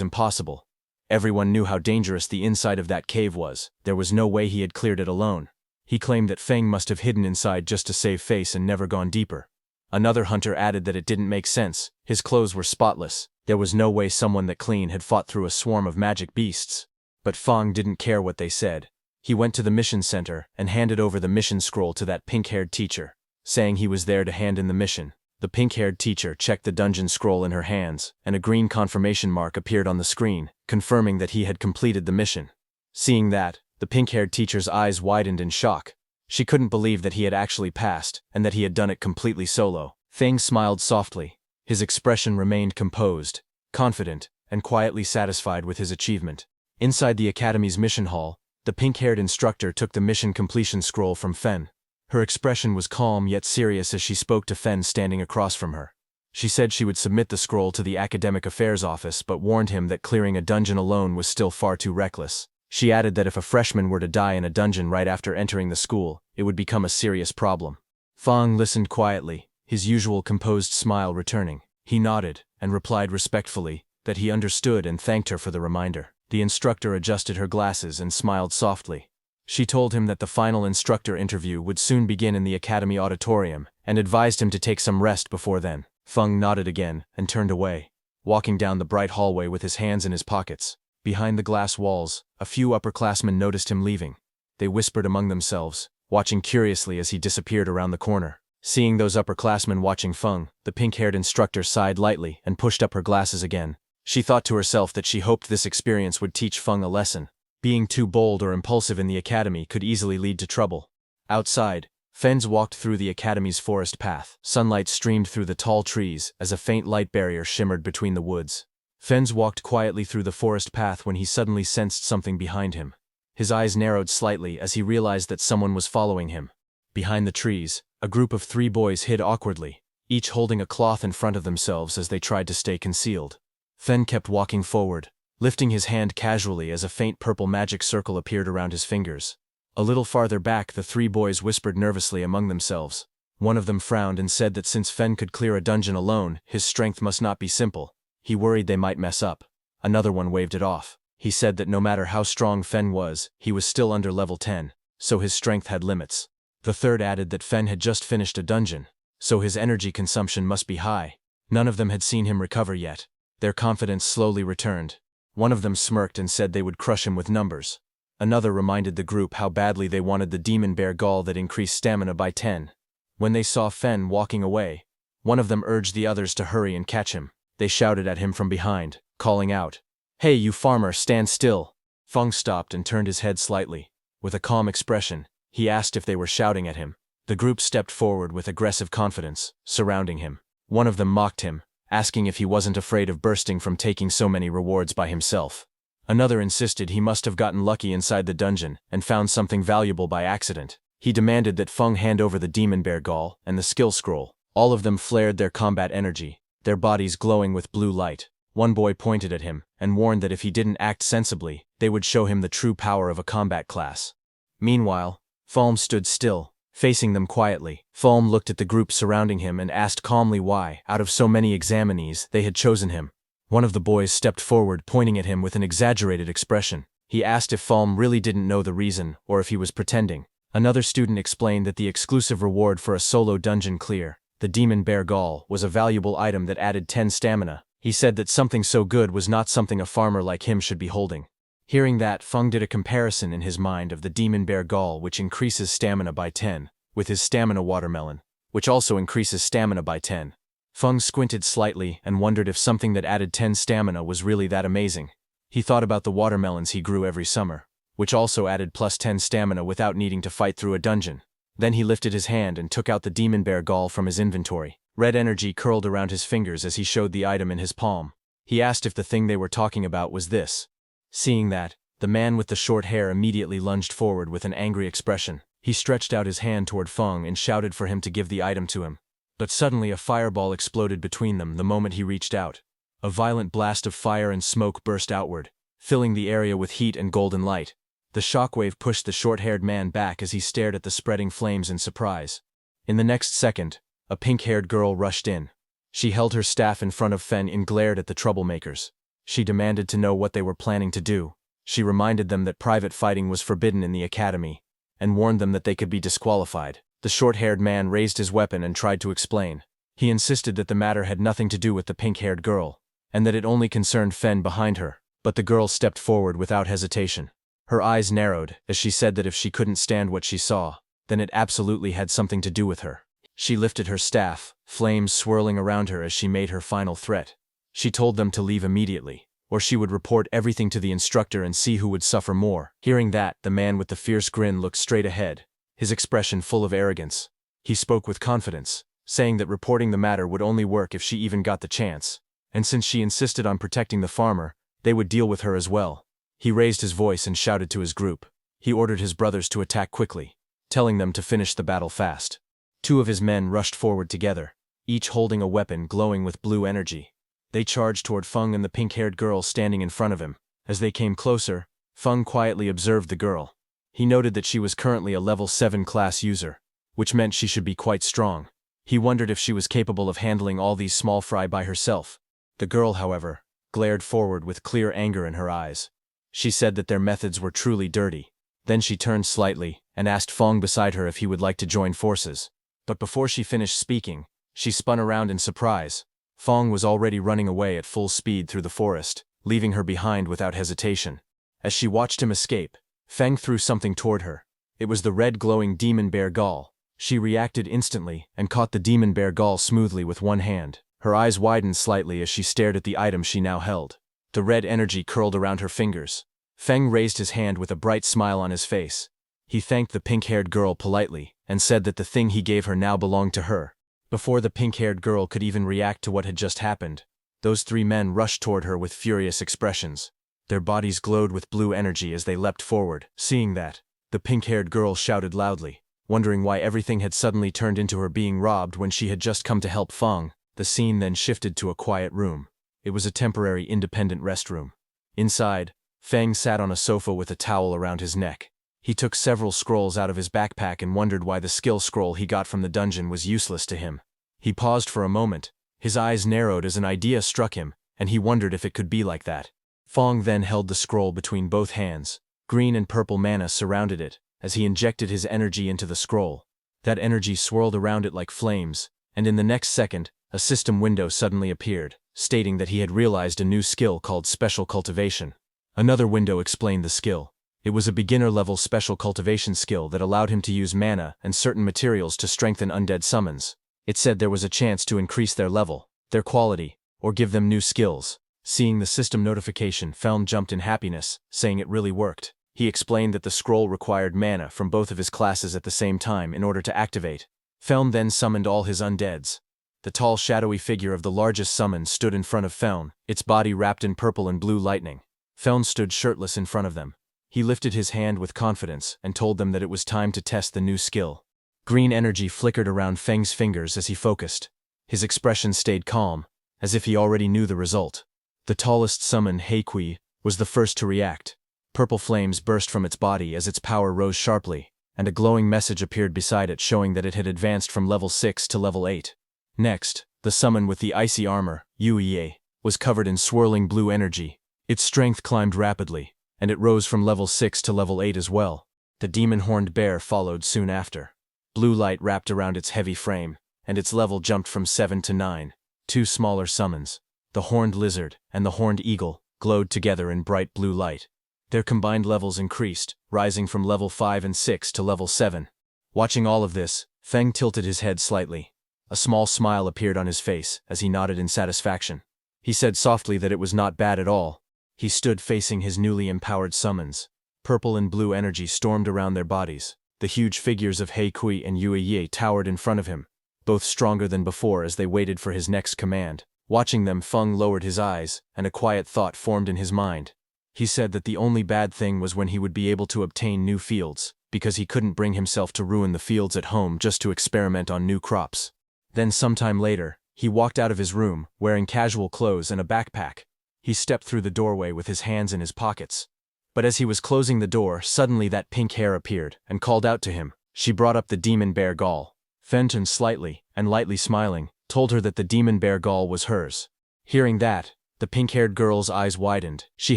impossible. Everyone knew how dangerous the inside of that cave was. There was no way he had cleared it alone. He claimed that Feng must have hidden inside just to save face and never gone deeper. Another hunter added that it didn't make sense. His clothes were spotless. There was no way someone that clean had fought through a swarm of magic beasts. But Feng didn't care what they said. He went to the mission center and handed over the mission scroll to that pink-haired teacher, saying he was there to hand in the mission. The pink-haired teacher checked the dungeon scroll in her hands, and a green confirmation mark appeared on the screen, confirming that he had completed the mission. Seeing that, the pink-haired teacher's eyes widened in shock. She couldn't believe that he had actually passed, and that he had done it completely solo. Feng smiled softly. His expression remained composed, confident, and quietly satisfied with his achievement. Inside the academy's mission hall, The pink-haired instructor took the mission completion scroll from Fen. Her expression was calm yet serious as she spoke to Fen standing across from her. She said she would submit the scroll to the Academic Affairs Office but warned him that clearing a dungeon alone was still far too reckless. She added that if a freshman were to die in a dungeon right after entering the school, it would become a serious problem. Feng listened quietly, his usual composed smile returning. He nodded, and replied respectfully that he understood and thanked her for the reminder. The instructor adjusted her glasses and smiled softly. She told him that the final instructor interview would soon begin in the academy auditorium, and advised him to take some rest before then. Feng nodded again, and turned away, walking down the bright hallway with his hands in his pockets. Behind the glass walls, a few upperclassmen noticed him leaving. They whispered among themselves, watching curiously as he disappeared around the corner. Seeing those upperclassmen watching Feng, the pink-haired instructor sighed lightly and pushed up her glasses again. She thought to herself that she hoped this experience would teach Feng a lesson. Being too bold or impulsive in the academy could easily lead to trouble. Outside, Fens walked through the academy's forest path. Sunlight streamed through the tall trees as a faint light barrier shimmered between the woods. Fens walked quietly through the forest path when he suddenly sensed something behind him. His eyes narrowed slightly as he realized that someone was following him. Behind the trees, a group of 3 boys hid awkwardly, each holding a cloth in front of themselves as they tried to stay concealed. Fen kept walking forward, lifting his hand casually as a faint purple magic circle appeared around his fingers. A little farther back, the 3 boys whispered nervously among themselves. One of them frowned and said that since Fen could clear a dungeon alone, his strength must not be simple. He worried they might mess up. Another one waved it off. He said that no matter how strong Fen was, he was still under level 10, so his strength had limits. The third added that Fen had just finished a dungeon, so his energy consumption must be high. None of them had seen him recover yet. Their confidence slowly returned. One of them smirked and said they would crush him with numbers. Another reminded the group how badly they wanted the demon bear gall that increased stamina by 10. When they saw Fen walking away, one of them urged the others to hurry and catch him. They shouted at him from behind, calling out, "Hey, you farmer, stand still!" Feng stopped and turned his head slightly. With a calm expression, he asked if they were shouting at him. The group stepped forward with aggressive confidence, surrounding him. One of them mocked him, asking if he wasn't afraid of bursting from taking so many rewards by himself. Another insisted he must have gotten lucky inside the dungeon and found something valuable by accident. He demanded that Feng hand over the demon bear gall and the skill scroll. All of them flared their combat energy, their bodies glowing with blue light. One boy pointed at him and warned that if he didn't act sensibly, they would show him the true power of a combat class. Meanwhile, Falm stood still, facing them quietly. Falm looked at the group surrounding him and asked calmly why, out of so many examinees, they had chosen him. One of the boys stepped forward, pointing at him with an exaggerated expression. He asked if Falm really didn't know the reason, or if he was pretending. Another student explained that the exclusive reward for a solo dungeon clear, the demon bear gall, was a valuable item that added 10 stamina. He said that something so good was not something a farmer like him should be holding. Hearing that, Feng did a comparison in his mind of the demon bear gall, which increases stamina by 10, with his stamina watermelon, which also increases stamina by 10. Feng squinted slightly and wondered if something that added 10 stamina was really that amazing. He thought about the watermelons he grew every summer, which also added plus 10 stamina without needing to fight through a dungeon. Then he lifted his hand and took out the demon bear gall from his inventory. Red energy curled around his fingers as he showed the item in his palm. He asked if the thing they were talking about was this. Seeing that, the man with the short hair immediately lunged forward with an angry expression. He stretched out his hand toward Feng and shouted for him to give the item to him. But suddenly a fireball exploded between them the moment he reached out. A violent blast of fire and smoke burst outward, filling the area with heat and golden light. The shockwave pushed the short-haired man back as he stared at the spreading flames in surprise. In the next second, a pink-haired girl rushed in. She held her staff in front of Fen and glared at the troublemakers. She demanded to know what they were planning to do. She reminded them that private fighting was forbidden in the academy, and warned them that they could be disqualified. The short-haired man raised his weapon and tried to explain. He insisted that the matter had nothing to do with the pink-haired girl, and that it only concerned Fen behind her. But the girl stepped forward without hesitation. Her eyes narrowed as she said that if she couldn't stand what she saw, then it absolutely had something to do with her. She lifted her staff, flames swirling around her as she made her final threat. She told them to leave immediately, or she would report everything to the instructor and see who would suffer more. Hearing that, the man with the fierce grin looked straight ahead, his expression full of arrogance. He spoke with confidence, saying that reporting the matter would only work if she even got the chance, and since she insisted on protecting the farmer, they would deal with her as well. He raised his voice and shouted to his group, He ordered his brothers to attack quickly, telling them to finish the battle fast. Two of his men rushed forward together, each holding a weapon glowing with blue energy. They charged toward Feng and the pink-haired girl standing in front of him. As they came closer, Feng quietly observed the girl. He noted that she was currently a level 7 class user, which meant she should be quite strong. He wondered if she was capable of handling all these small fry by herself. The girl, however, glared forward with clear anger in her eyes. She said that their methods were truly dirty. Then she turned slightly and asked Feng beside her if he would like to join forces. But before she finished speaking, she spun around in surprise. Feng was already running away at full speed through the forest, leaving her behind without hesitation. As she watched him escape, Feng threw something toward her. It was the red glowing demon bear gall. She reacted instantly and caught the demon bear gall smoothly with one hand. Her eyes widened slightly as she stared at the item she now held. The red energy curled around her fingers. Feng raised his hand with a bright smile on his face. He thanked the pink-haired girl politely and said that the thing he gave her now belonged to her. Before the pink-haired girl could even react to what had just happened, those three men rushed toward her with furious expressions. Their bodies glowed with blue energy as they leapt forward. Seeing that, the pink-haired girl shouted loudly, wondering why everything had suddenly turned into her being robbed when she had just come to help Feng. The scene then shifted to a quiet room. It was a temporary independent restroom. Inside, Feng sat on a sofa with a towel around his neck. He took several scrolls out of his backpack and wondered why the skill scroll he got from the dungeon was useless to him. He paused for a moment. His eyes narrowed as an idea struck him, and he wondered if it could be like that. Feng then held the scroll between both hands. Green and purple mana surrounded it as he injected his energy into the scroll. That energy swirled around it like flames, and in the next second, a system window suddenly appeared, stating that he had realized a new skill called Special Cultivation. Another window explained the skill. It was a beginner-level special cultivation skill that allowed him to use mana and certain materials to strengthen undead summons. It said there was a chance to increase their level, their quality, or give them new skills. Seeing the system notification, Felm jumped in happiness, saying it really worked. He explained that the scroll required mana from both of his classes at the same time in order to activate. Felm then summoned all his undeads. The tall shadowy figure of the largest summon stood in front of Felm, its body wrapped in purple and blue lightning. Felm stood shirtless in front of them. He lifted his hand with confidence and told them that it was time to test the new skill. Green energy flickered around Feng's fingers as he focused. His expression stayed calm, as if he already knew the result. The tallest summon, Heikui, was the first to react. Purple flames burst from its body as its power rose sharply, and a glowing message appeared beside it showing that it had advanced from level 6 to level 8. Next, the summon with the icy armor, Yuye, was covered in swirling blue energy. Its strength climbed rapidly, and it rose from level 6 to level 8 as well. The demon-horned bear followed soon after. Blue light wrapped around its heavy frame, and its level jumped from 7 to 9. Two smaller summons, the horned lizard and the horned eagle, glowed together in bright blue light. Their combined levels increased, rising from level 5 and 6 to level 7. Watching all of this, Feng tilted his head slightly. A small smile appeared on his face as he nodded in satisfaction. He said softly that it was not bad at all. He stood facing his newly empowered summons. Purple and blue energy stormed around their bodies. The huge figures of Heikui and Yuye towered in front of him, both stronger than before as they waited for his next command. Watching them, Feng lowered his eyes, and a quiet thought formed in his mind. He said that the only bad thing was when he would be able to obtain new fields, because he couldn't bring himself to ruin the fields at home just to experiment on new crops. Then sometime later, he walked out of his room, wearing casual clothes and a backpack. He stepped through the doorway with his hands in his pockets. But as he was closing the door, suddenly that pink hair appeared and called out to him. She brought up the demon bear gall. Fen turned slightly, and lightly smiling, told her that the demon bear gall was hers. Hearing that, the pink-haired girl's eyes widened. She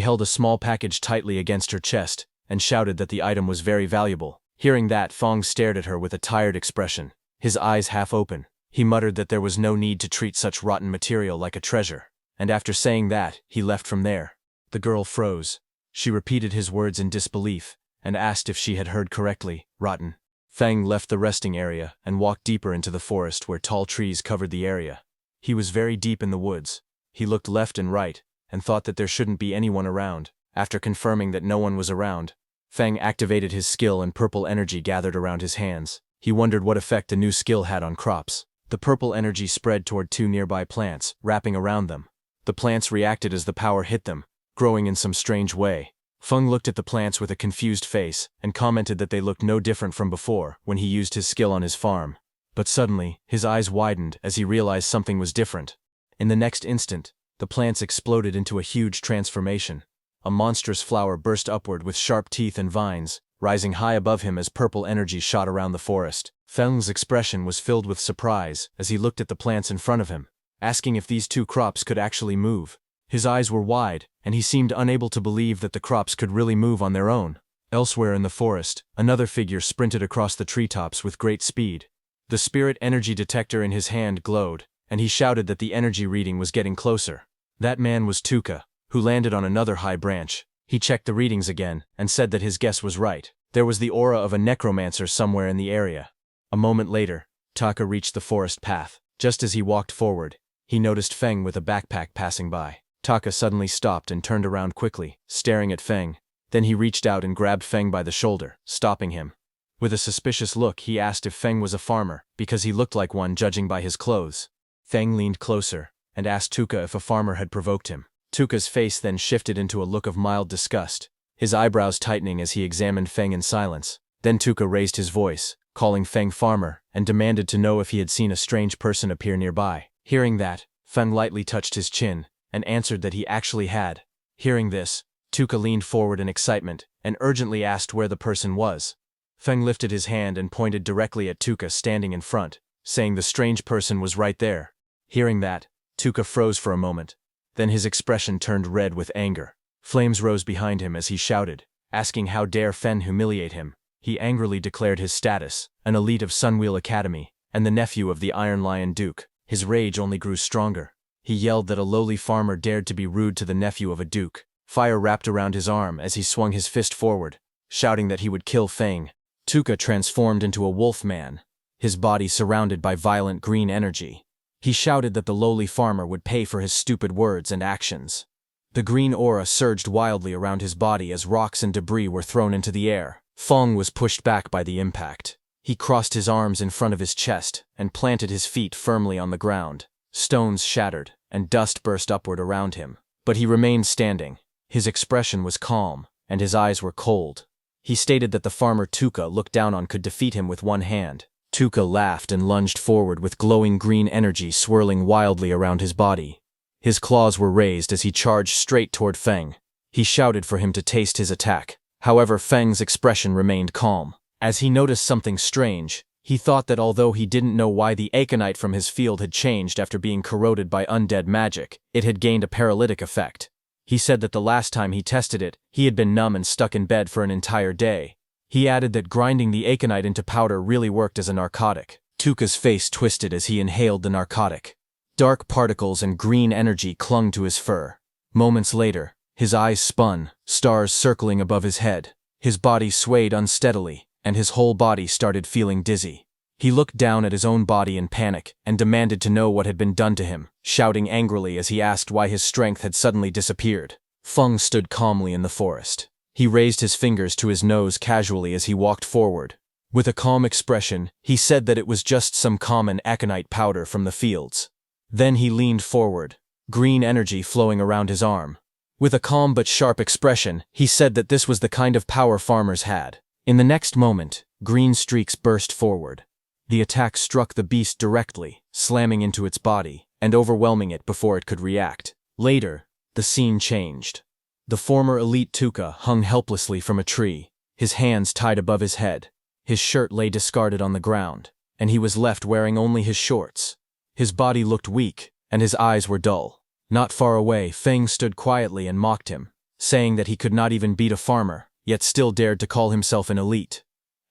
held a small package tightly against her chest and shouted that the item was very valuable. Hearing that, Feng stared at her with a tired expression, his eyes half open. He muttered that there was no need to treat such rotten material like a treasure, and after saying that, he left from there. The girl froze. She repeated his words in disbelief and asked if she had heard correctly, rotten. Feng left the resting area and walked deeper into the forest where tall trees covered the area. He was very deep in the woods. He looked left and right and thought that there shouldn't be anyone around. After confirming that no one was around, Feng activated his skill and purple energy gathered around his hands. He wondered what effect the new skill had on crops. The purple energy spread toward two nearby plants, wrapping around them. The plants reacted as the power hit them, growing in some strange way. Feng looked at the plants with a confused face and commented that they looked no different from before when he used his skill on his farm. But suddenly, his eyes widened as he realized something was different. In the next instant, the plants exploded into a huge transformation. A monstrous flower burst upward with sharp teeth and vines, rising high above him as purple energy shot around the forest. Feng's expression was filled with surprise as he looked at the plants in front of him, asking if these two crops could actually move. His eyes were wide, and he seemed unable to believe that the crops could really move on their own. Elsewhere in the forest, another figure sprinted across the treetops with great speed. The spirit energy detector in his hand glowed, and he shouted that the energy reading was getting closer. That man was Tuka, who landed on another high branch. He checked the readings again and said that his guess was right. There was the aura of a necromancer somewhere in the area. A moment later, Taka reached the forest path. Just as he walked forward, he noticed Feng with a backpack passing by. Taka suddenly stopped and turned around quickly, staring at Feng. Then he reached out and grabbed Feng by the shoulder, stopping him. With a suspicious look, he asked if Feng was a farmer, because he looked like one judging by his clothes. Feng leaned closer and asked Tuka if a farmer had provoked him. Tuka's face then shifted into a look of mild disgust, his eyebrows tightening as he examined Feng in silence. Then Tuka raised his voice, calling Feng farmer, and demanded to know if he had seen a strange person appear nearby. Hearing that, Feng lightly touched his chin and answered that he actually had. Hearing this, Tuka leaned forward in excitement and urgently asked where the person was. Feng lifted his hand and pointed directly at Tuka standing in front, saying the strange person was right there. Hearing that, Tuka froze for a moment. Then his expression turned red with anger. Flames rose behind him as he shouted, asking how dare Feng humiliate him. He angrily declared his status, an elite of Sunwheel Academy, and the nephew of the Iron Lion Duke. His rage only grew stronger. He yelled that a lowly farmer dared to be rude to the nephew of a duke. Fire wrapped around his arm as he swung his fist forward, shouting that he would kill Feng. Tuka transformed into a wolf man, his body surrounded by violent green energy. He shouted that the lowly farmer would pay for his stupid words and actions. The green aura surged wildly around his body as rocks and debris were thrown into the air. Feng was pushed back by the impact. He crossed his arms in front of his chest and planted his feet firmly on the ground. Stones shattered, and dust burst upward around him. But he remained standing. His expression was calm, and his eyes were cold. He stated that the farmer Tuka looked down on could defeat him with one hand. Tuka laughed and lunged forward with glowing green energy swirling wildly around his body. His claws were raised as he charged straight toward Feng. He shouted for him to taste his attack. However, Feng's expression remained calm. As he noticed something strange, he thought that although he didn't know why the Aconite from his field had changed after being corroded by undead magic, it had gained a paralytic effect. He said that the last time he tested it, he had been numb and stuck in bed for an entire day. He added that grinding the Aconite into powder really worked as a narcotic. Tuka's face twisted as he inhaled the narcotic. Dark particles and green energy clung to his fur. Moments later, his eyes spun, stars circling above his head. His body swayed unsteadily, and his whole body started feeling dizzy. He looked down at his own body in panic and demanded to know what had been done to him, shouting angrily as he asked why his strength had suddenly disappeared. Feng stood calmly in the forest. He raised his fingers to his nose casually as he walked forward. With a calm expression, he said that it was just some common aconite powder from the fields. Then he leaned forward, green energy flowing around his arm. With a calm but sharp expression, he said that this was the kind of power farmers had. In the next moment, green streaks burst forward. The attack struck the beast directly, slamming into its body and overwhelming it before it could react. Later, the scene changed. The former elite Tuka hung helplessly from a tree, his hands tied above his head. His shirt lay discarded on the ground, and he was left wearing only his shorts. His body looked weak, and his eyes were dull. Not far away, Feng stood quietly and mocked him, saying that he could not even beat a farmer, yet still dared to call himself an elite.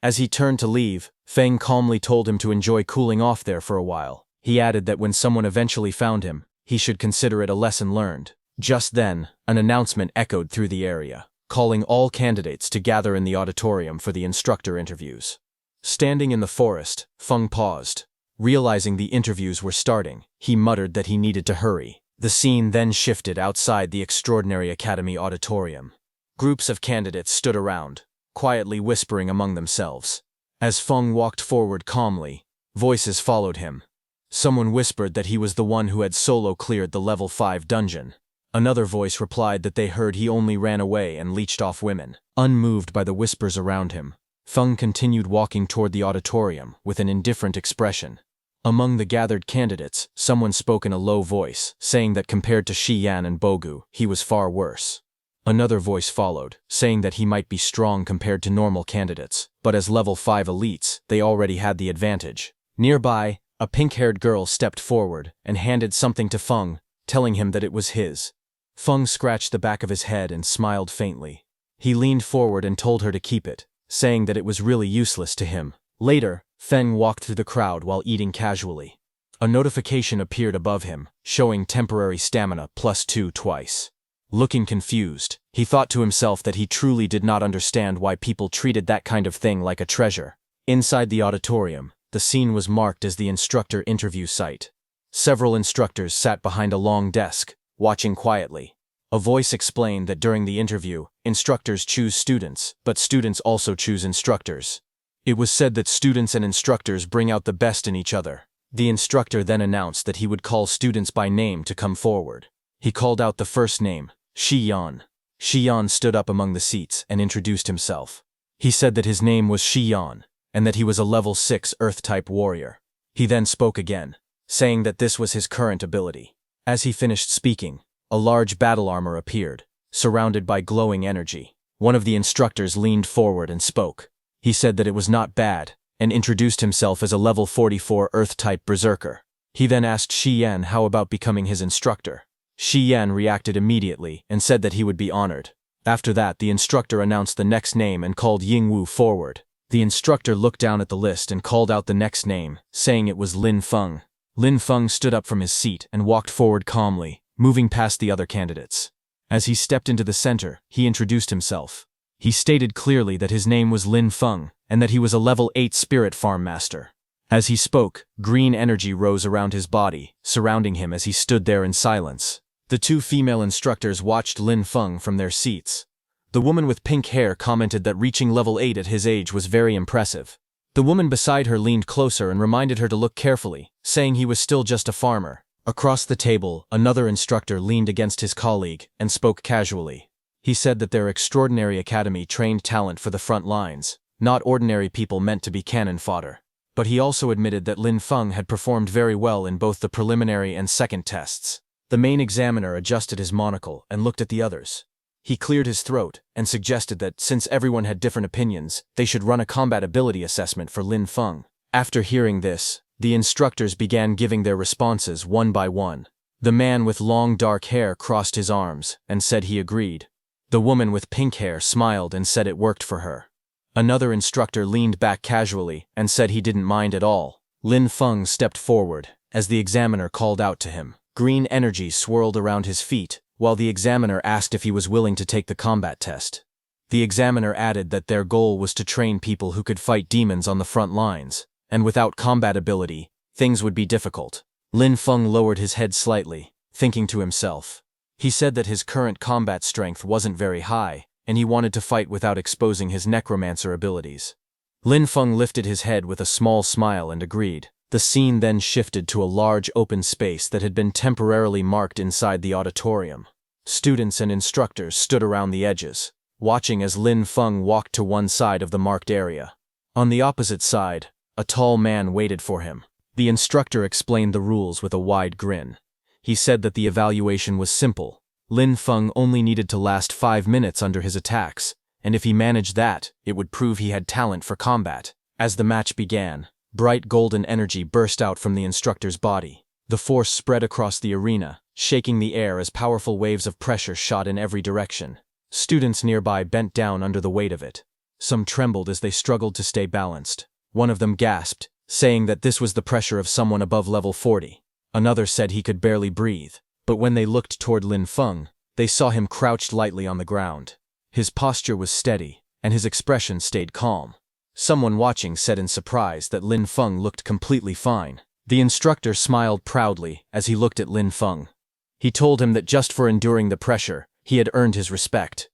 As he turned to leave, Feng calmly told him to enjoy cooling off there for a while. He added that when someone eventually found him, he should consider it a lesson learned. Just then, an announcement echoed through the area, calling all candidates to gather in the auditorium for the instructor interviews. Standing in the forest, Feng paused. Realizing the interviews were starting, he muttered that he needed to hurry. The scene then shifted outside the Extraordinary Academy auditorium. Groups of candidates stood around, quietly whispering among themselves. As Feng walked forward calmly, voices followed him. Someone whispered that he was the one who had solo cleared the level 5 dungeon. Another voice replied that they heard he only ran away and leeched off women. Unmoved by the whispers around him, Feng continued walking toward the auditorium with an indifferent expression. Among the gathered candidates, someone spoke in a low voice, saying that compared to Shi Yan and Bogu, he was far worse. Another voice followed, saying that he might be strong compared to normal candidates, but as level 5 elites, they already had the advantage. Nearby, a pink-haired girl stepped forward and handed something to Feng, telling him that it was his. Feng scratched the back of his head and smiled faintly. He leaned forward and told her to keep it, saying that it was really useless to him. Later, Feng walked through the crowd while eating casually. A notification appeared above him, showing temporary stamina +2 twice. Looking confused, he thought to himself that he truly did not understand why people treated that kind of thing like a treasure. Inside the auditorium, the scene was marked as the instructor interview site. Several instructors sat behind a long desk, watching quietly. A voice explained that during the interview, instructors choose students, but students also choose instructors. It was said that students and instructors bring out the best in each other. The instructor then announced that he would call students by name to come forward. He called out the first name, Shi Yan. Shi Yan stood up among the seats and introduced himself. He said that his name was Shi Yan, and that he was a level 6 Earth-type warrior. He then spoke again, saying that this was his current ability. As he finished speaking, a large battle armor appeared, surrounded by glowing energy. One of the instructors leaned forward and spoke. He said that it was not bad, and introduced himself as a level 44 Earth-type berserker. He then asked Shi Yan how about becoming his instructor. Shi Yan reacted immediately and said that he would be honored. After that, the instructor announced the next name and called Yingwu forward. The instructor looked down at the list and called out the next name, saying it was Lin Feng. Lin Feng stood up from his seat and walked forward calmly, moving past the other candidates. As he stepped into the center, he introduced himself. He stated clearly that his name was Lin Feng, and that he was a level 8 spirit farm master. As he spoke, green energy rose around his body, surrounding him as he stood there in silence. The two female instructors watched Lin Feng from their seats. The woman with pink hair commented that reaching level 8 at his age was very impressive. The woman beside her leaned closer and reminded her to look carefully, saying he was still just a farmer. Across the table, another instructor leaned against his colleague and spoke casually. He said that their extraordinary academy trained talent for the front lines, not ordinary people meant to be cannon fodder. But he also admitted that Lin Feng had performed very well in both the preliminary and second tests. The main examiner adjusted his monocle and looked at the others. He cleared his throat and suggested that, since everyone had different opinions, they should run a combat ability assessment for Lin Feng. After hearing this, the instructors began giving their responses one by one. The man with long dark hair crossed his arms and said he agreed. The woman with pink hair smiled and said it worked for her. Another instructor leaned back casually and said he didn't mind at all. Lin Feng stepped forward as the examiner called out to him. Green energy swirled around his feet, while the examiner asked if he was willing to take the combat test. The examiner added that their goal was to train people who could fight demons on the front lines, and without combat ability, things would be difficult. Lin Feng lowered his head slightly, thinking to himself. He said that his current combat strength wasn't very high, and he wanted to fight without exposing his necromancer abilities. Lin Feng lifted his head with a small smile and agreed. The scene then shifted to a large open space that had been temporarily marked inside the auditorium. Students and instructors stood around the edges, watching as Lin Feng walked to one side of the marked area. On the opposite side, a tall man waited for him. The instructor explained the rules with a wide grin. He said that the evaluation was simple. Lin Feng only needed to last 5 minutes under his attacks, and if he managed that, it would prove he had talent for combat. As the match began, bright golden energy burst out from the instructor's body. The force spread across the arena, shaking the air as powerful waves of pressure shot in every direction. Students nearby bent down under the weight of it. Some trembled as they struggled to stay balanced. One of them gasped, saying that this was the pressure of someone above level 40. Another said he could barely breathe, but when they looked toward Lin Feng, they saw him crouched lightly on the ground. His posture was steady, and his expression stayed calm. Someone watching said in surprise that Lin Feng looked completely fine. The instructor smiled proudly as he looked at Lin Feng. He told him that just for enduring the pressure, he had earned his respect.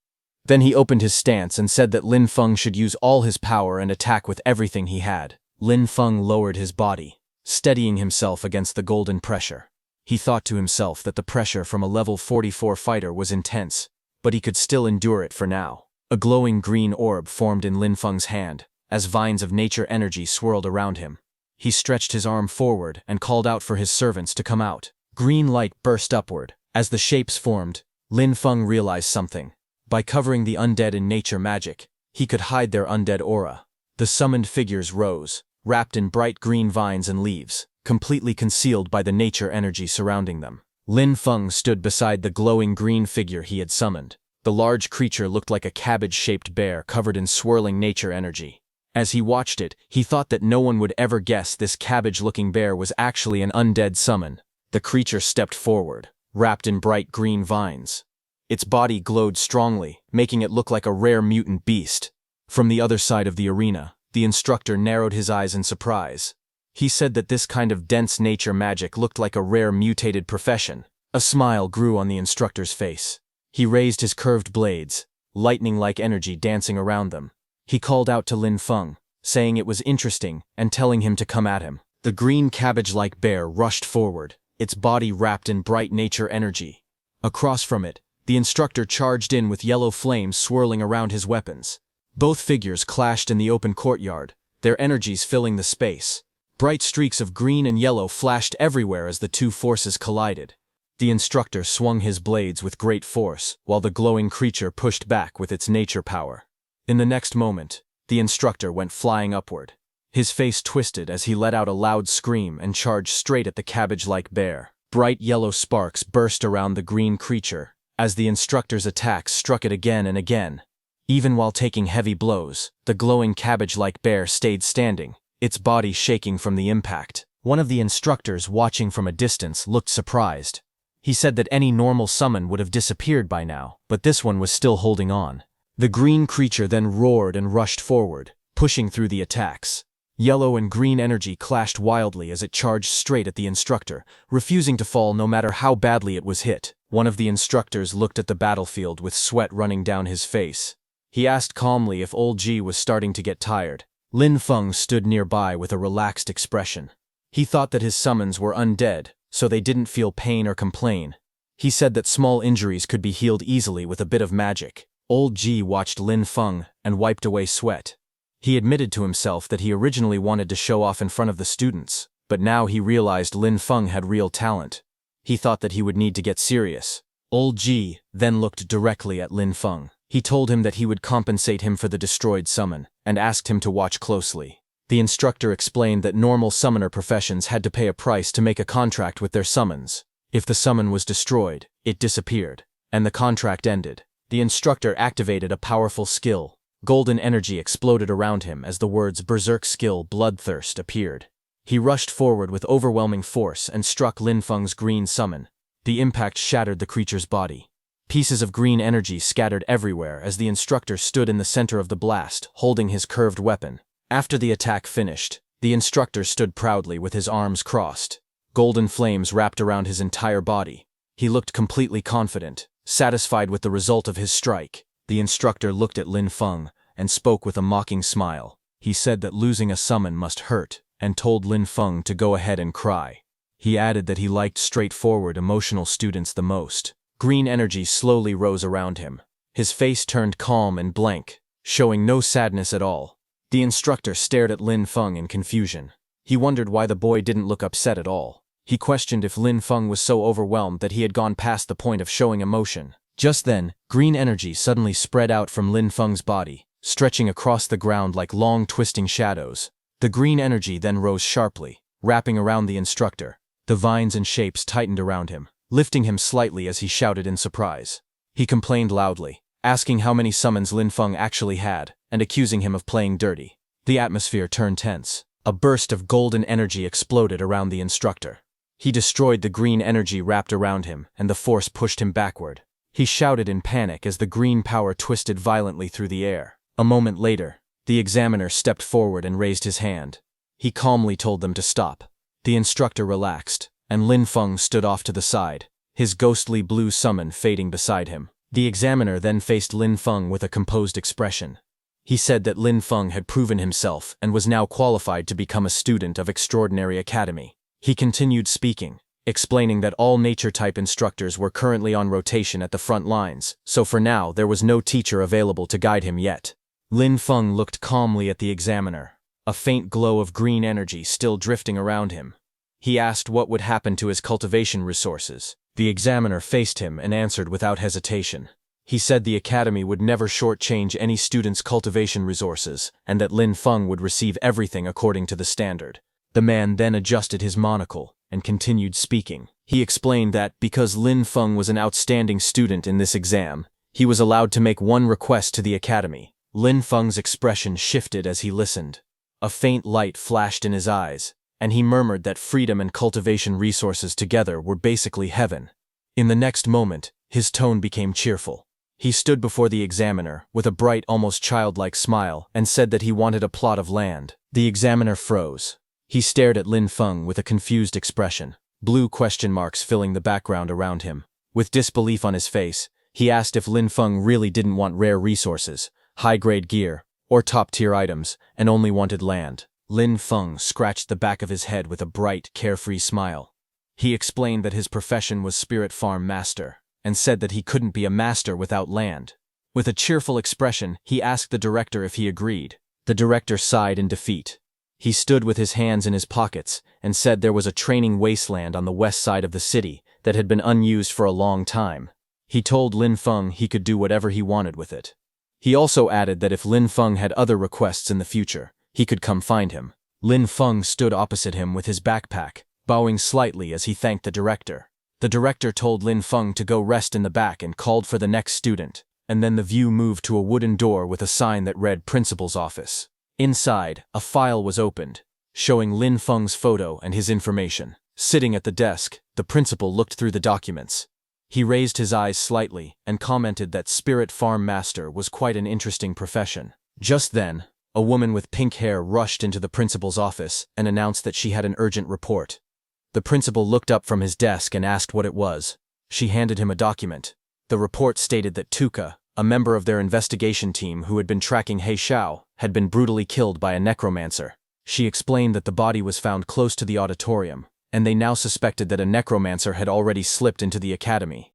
Then he opened his stance and said that Lin Feng should use all his power and attack with everything he had. Lin Feng lowered his body, steadying himself against the golden pressure. He thought to himself that the pressure from a level 44 fighter was intense, but he could still endure it for now. A glowing green orb formed in Lin Feng's hand, as vines of nature energy swirled around him. He stretched his arm forward and called out for his servants to come out. Green light burst upward. As the shapes formed, Lin Feng realized something. By covering the undead in nature magic, he could hide their undead aura. The summoned figures rose, wrapped in bright green vines and leaves, completely concealed by the nature energy surrounding them. Lin Feng stood beside the glowing green figure he had summoned. The large creature looked like a cabbage-shaped bear covered in swirling nature energy. As he watched it, he thought that no one would ever guess this cabbage-looking bear was actually an undead summon. The creature stepped forward, wrapped in bright green vines. Its body glowed strongly, making it look like a rare mutant beast. From the other side of the arena, the instructor narrowed his eyes in surprise. He said that this kind of dense nature magic looked like a rare mutated profession. A smile grew on the instructor's face. He raised his curved blades, lightning-like energy dancing around them. He called out to Lin Feng, saying it was interesting and telling him to come at him. The green cabbage-like bear rushed forward, its body wrapped in bright nature energy. Across from it, the instructor charged in with yellow flames swirling around his weapons. Both figures clashed in the open courtyard, their energies filling the space. Bright streaks of green and yellow flashed everywhere as the two forces collided. The instructor swung his blades with great force, while the glowing creature pushed back with its nature power. In the next moment, the instructor went flying upward. His face twisted as he let out a loud scream and charged straight at the cabbage-like bear. Bright yellow sparks burst around the green creature, as the instructor's attacks struck it again and again. Even while taking heavy blows, the glowing cabbage-like bear stayed standing, its body shaking from the impact. One of the instructors watching from a distance looked surprised. He said that any normal summon would have disappeared by now, but this one was still holding on. The green creature then roared and rushed forward, pushing through the attacks. Yellow and green energy clashed wildly as it charged straight at the instructor, refusing to fall no matter how badly it was hit. One of the instructors looked at the battlefield with sweat running down his face. He asked calmly if Old G was starting to get tired. Lin Feng stood nearby with a relaxed expression. He thought that his summons were undead, so they didn't feel pain or complain. He said that small injuries could be healed easily with a bit of magic. Old G watched Lin Feng and wiped away sweat. He admitted to himself that he originally wanted to show off in front of the students, but now he realized Lin Feng had real talent. He thought that he would need to get serious. Old G then looked directly at Lin Feng. He told him that he would compensate him for the destroyed summon, and asked him to watch closely. The instructor explained that normal summoner professions had to pay a price to make a contract with their summons. If the summon was destroyed, it disappeared, and the contract ended. The instructor activated a powerful skill. Golden energy exploded around him as the words Berserk Skill Bloodthirst appeared. He rushed forward with overwhelming force and struck Lin Feng's green summon. The impact shattered the creature's body. Pieces of green energy scattered everywhere as the instructor stood in the center of the blast, holding his curved weapon. After the attack finished, the instructor stood proudly with his arms crossed. Golden flames wrapped around his entire body. He looked completely confident, satisfied with the result of his strike. The instructor looked at Lin Feng and spoke with a mocking smile. He said that losing a summon must hurt, and told Lin Feng to go ahead and cry. He added that he liked straightforward, emotional students the most. Green energy slowly rose around him. His face turned calm and blank, showing no sadness at all. The instructor stared at Lin Feng in confusion. He wondered why the boy didn't look upset at all. He questioned if Lin Feng was so overwhelmed that he had gone past the point of showing emotion. Just then, green energy suddenly spread out from Lin Feng's body, stretching across the ground like long twisting shadows. The green energy then rose sharply, wrapping around the instructor. The vines and shapes tightened around him, lifting him slightly as he shouted in surprise. He complained loudly, asking how many summons Lin Feng actually had, and accusing him of playing dirty. The atmosphere turned tense. A burst of golden energy exploded around the instructor. He destroyed the green energy wrapped around him, and the force pushed him backward. He shouted in panic as the green power twisted violently through the air. A moment later, the examiner stepped forward and raised his hand. He calmly told them to stop. The instructor relaxed, and Lin Feng stood off to the side, his ghostly blue summon fading beside him. The examiner then faced Lin Feng with a composed expression. He said that Lin Feng had proven himself and was now qualified to become a student of Extraordinary Academy. He continued speaking. explaining that all nature-type instructors were currently on rotation at the front lines, so for now there was no teacher available to guide him yet. Lin Feng looked calmly at the examiner, a faint glow of green energy still drifting around him. He asked what would happen to his cultivation resources. The examiner faced him and answered without hesitation. He said the academy would never shortchange any student's cultivation resources, and that Lin Feng would receive everything according to the standard. The man then adjusted his monocle and continued speaking. He explained that because Lin Feng was an outstanding student in this exam, he was allowed to make one request to the academy. Lin Feng's expression shifted as he listened. A faint light flashed in his eyes, and he murmured that freedom and cultivation resources together were basically heaven. In the next moment, his tone became cheerful. He stood before the examiner with a bright, almost childlike smile and said that he wanted a plot of land. The examiner froze. He stared at Lin Feng with a confused expression, blue question marks filling the background around him. With disbelief on his face, he asked if Lin Feng really didn't want rare resources, high-grade gear, or top-tier items, and only wanted land. Lin Feng scratched the back of his head with a bright, carefree smile. He explained that his profession was spirit farm master, and said that he couldn't be a master without land. With a cheerful expression, he asked the director if he agreed. The director sighed in defeat. He stood with his hands in his pockets and said there was a training wasteland on the west side of the city that had been unused for a long time. He told Lin Feng he could do whatever he wanted with it. He also added that if Lin Feng had other requests in the future, he could come find him. Lin Feng stood opposite him with his backpack, bowing slightly as he thanked the director. The director told Lin Feng to go rest in the back and called for the next student, and then the view moved to a wooden door with a sign that read Principal's Office. Inside, a file was opened, showing Lin Feng's photo and his information. Sitting at the desk, the principal looked through the documents. He raised his eyes slightly and commented that spirit farm master was quite an interesting profession. Just then, a woman with pink hair rushed into the principal's office and announced that she had an urgent report. The principal looked up from his desk and asked what it was. She handed him a document. The report stated that Tuka, a member of their investigation team who had been tracking He Xiao, had been brutally killed by a necromancer. She explained that the body was found close to the auditorium, and they now suspected that a necromancer had already slipped into the academy.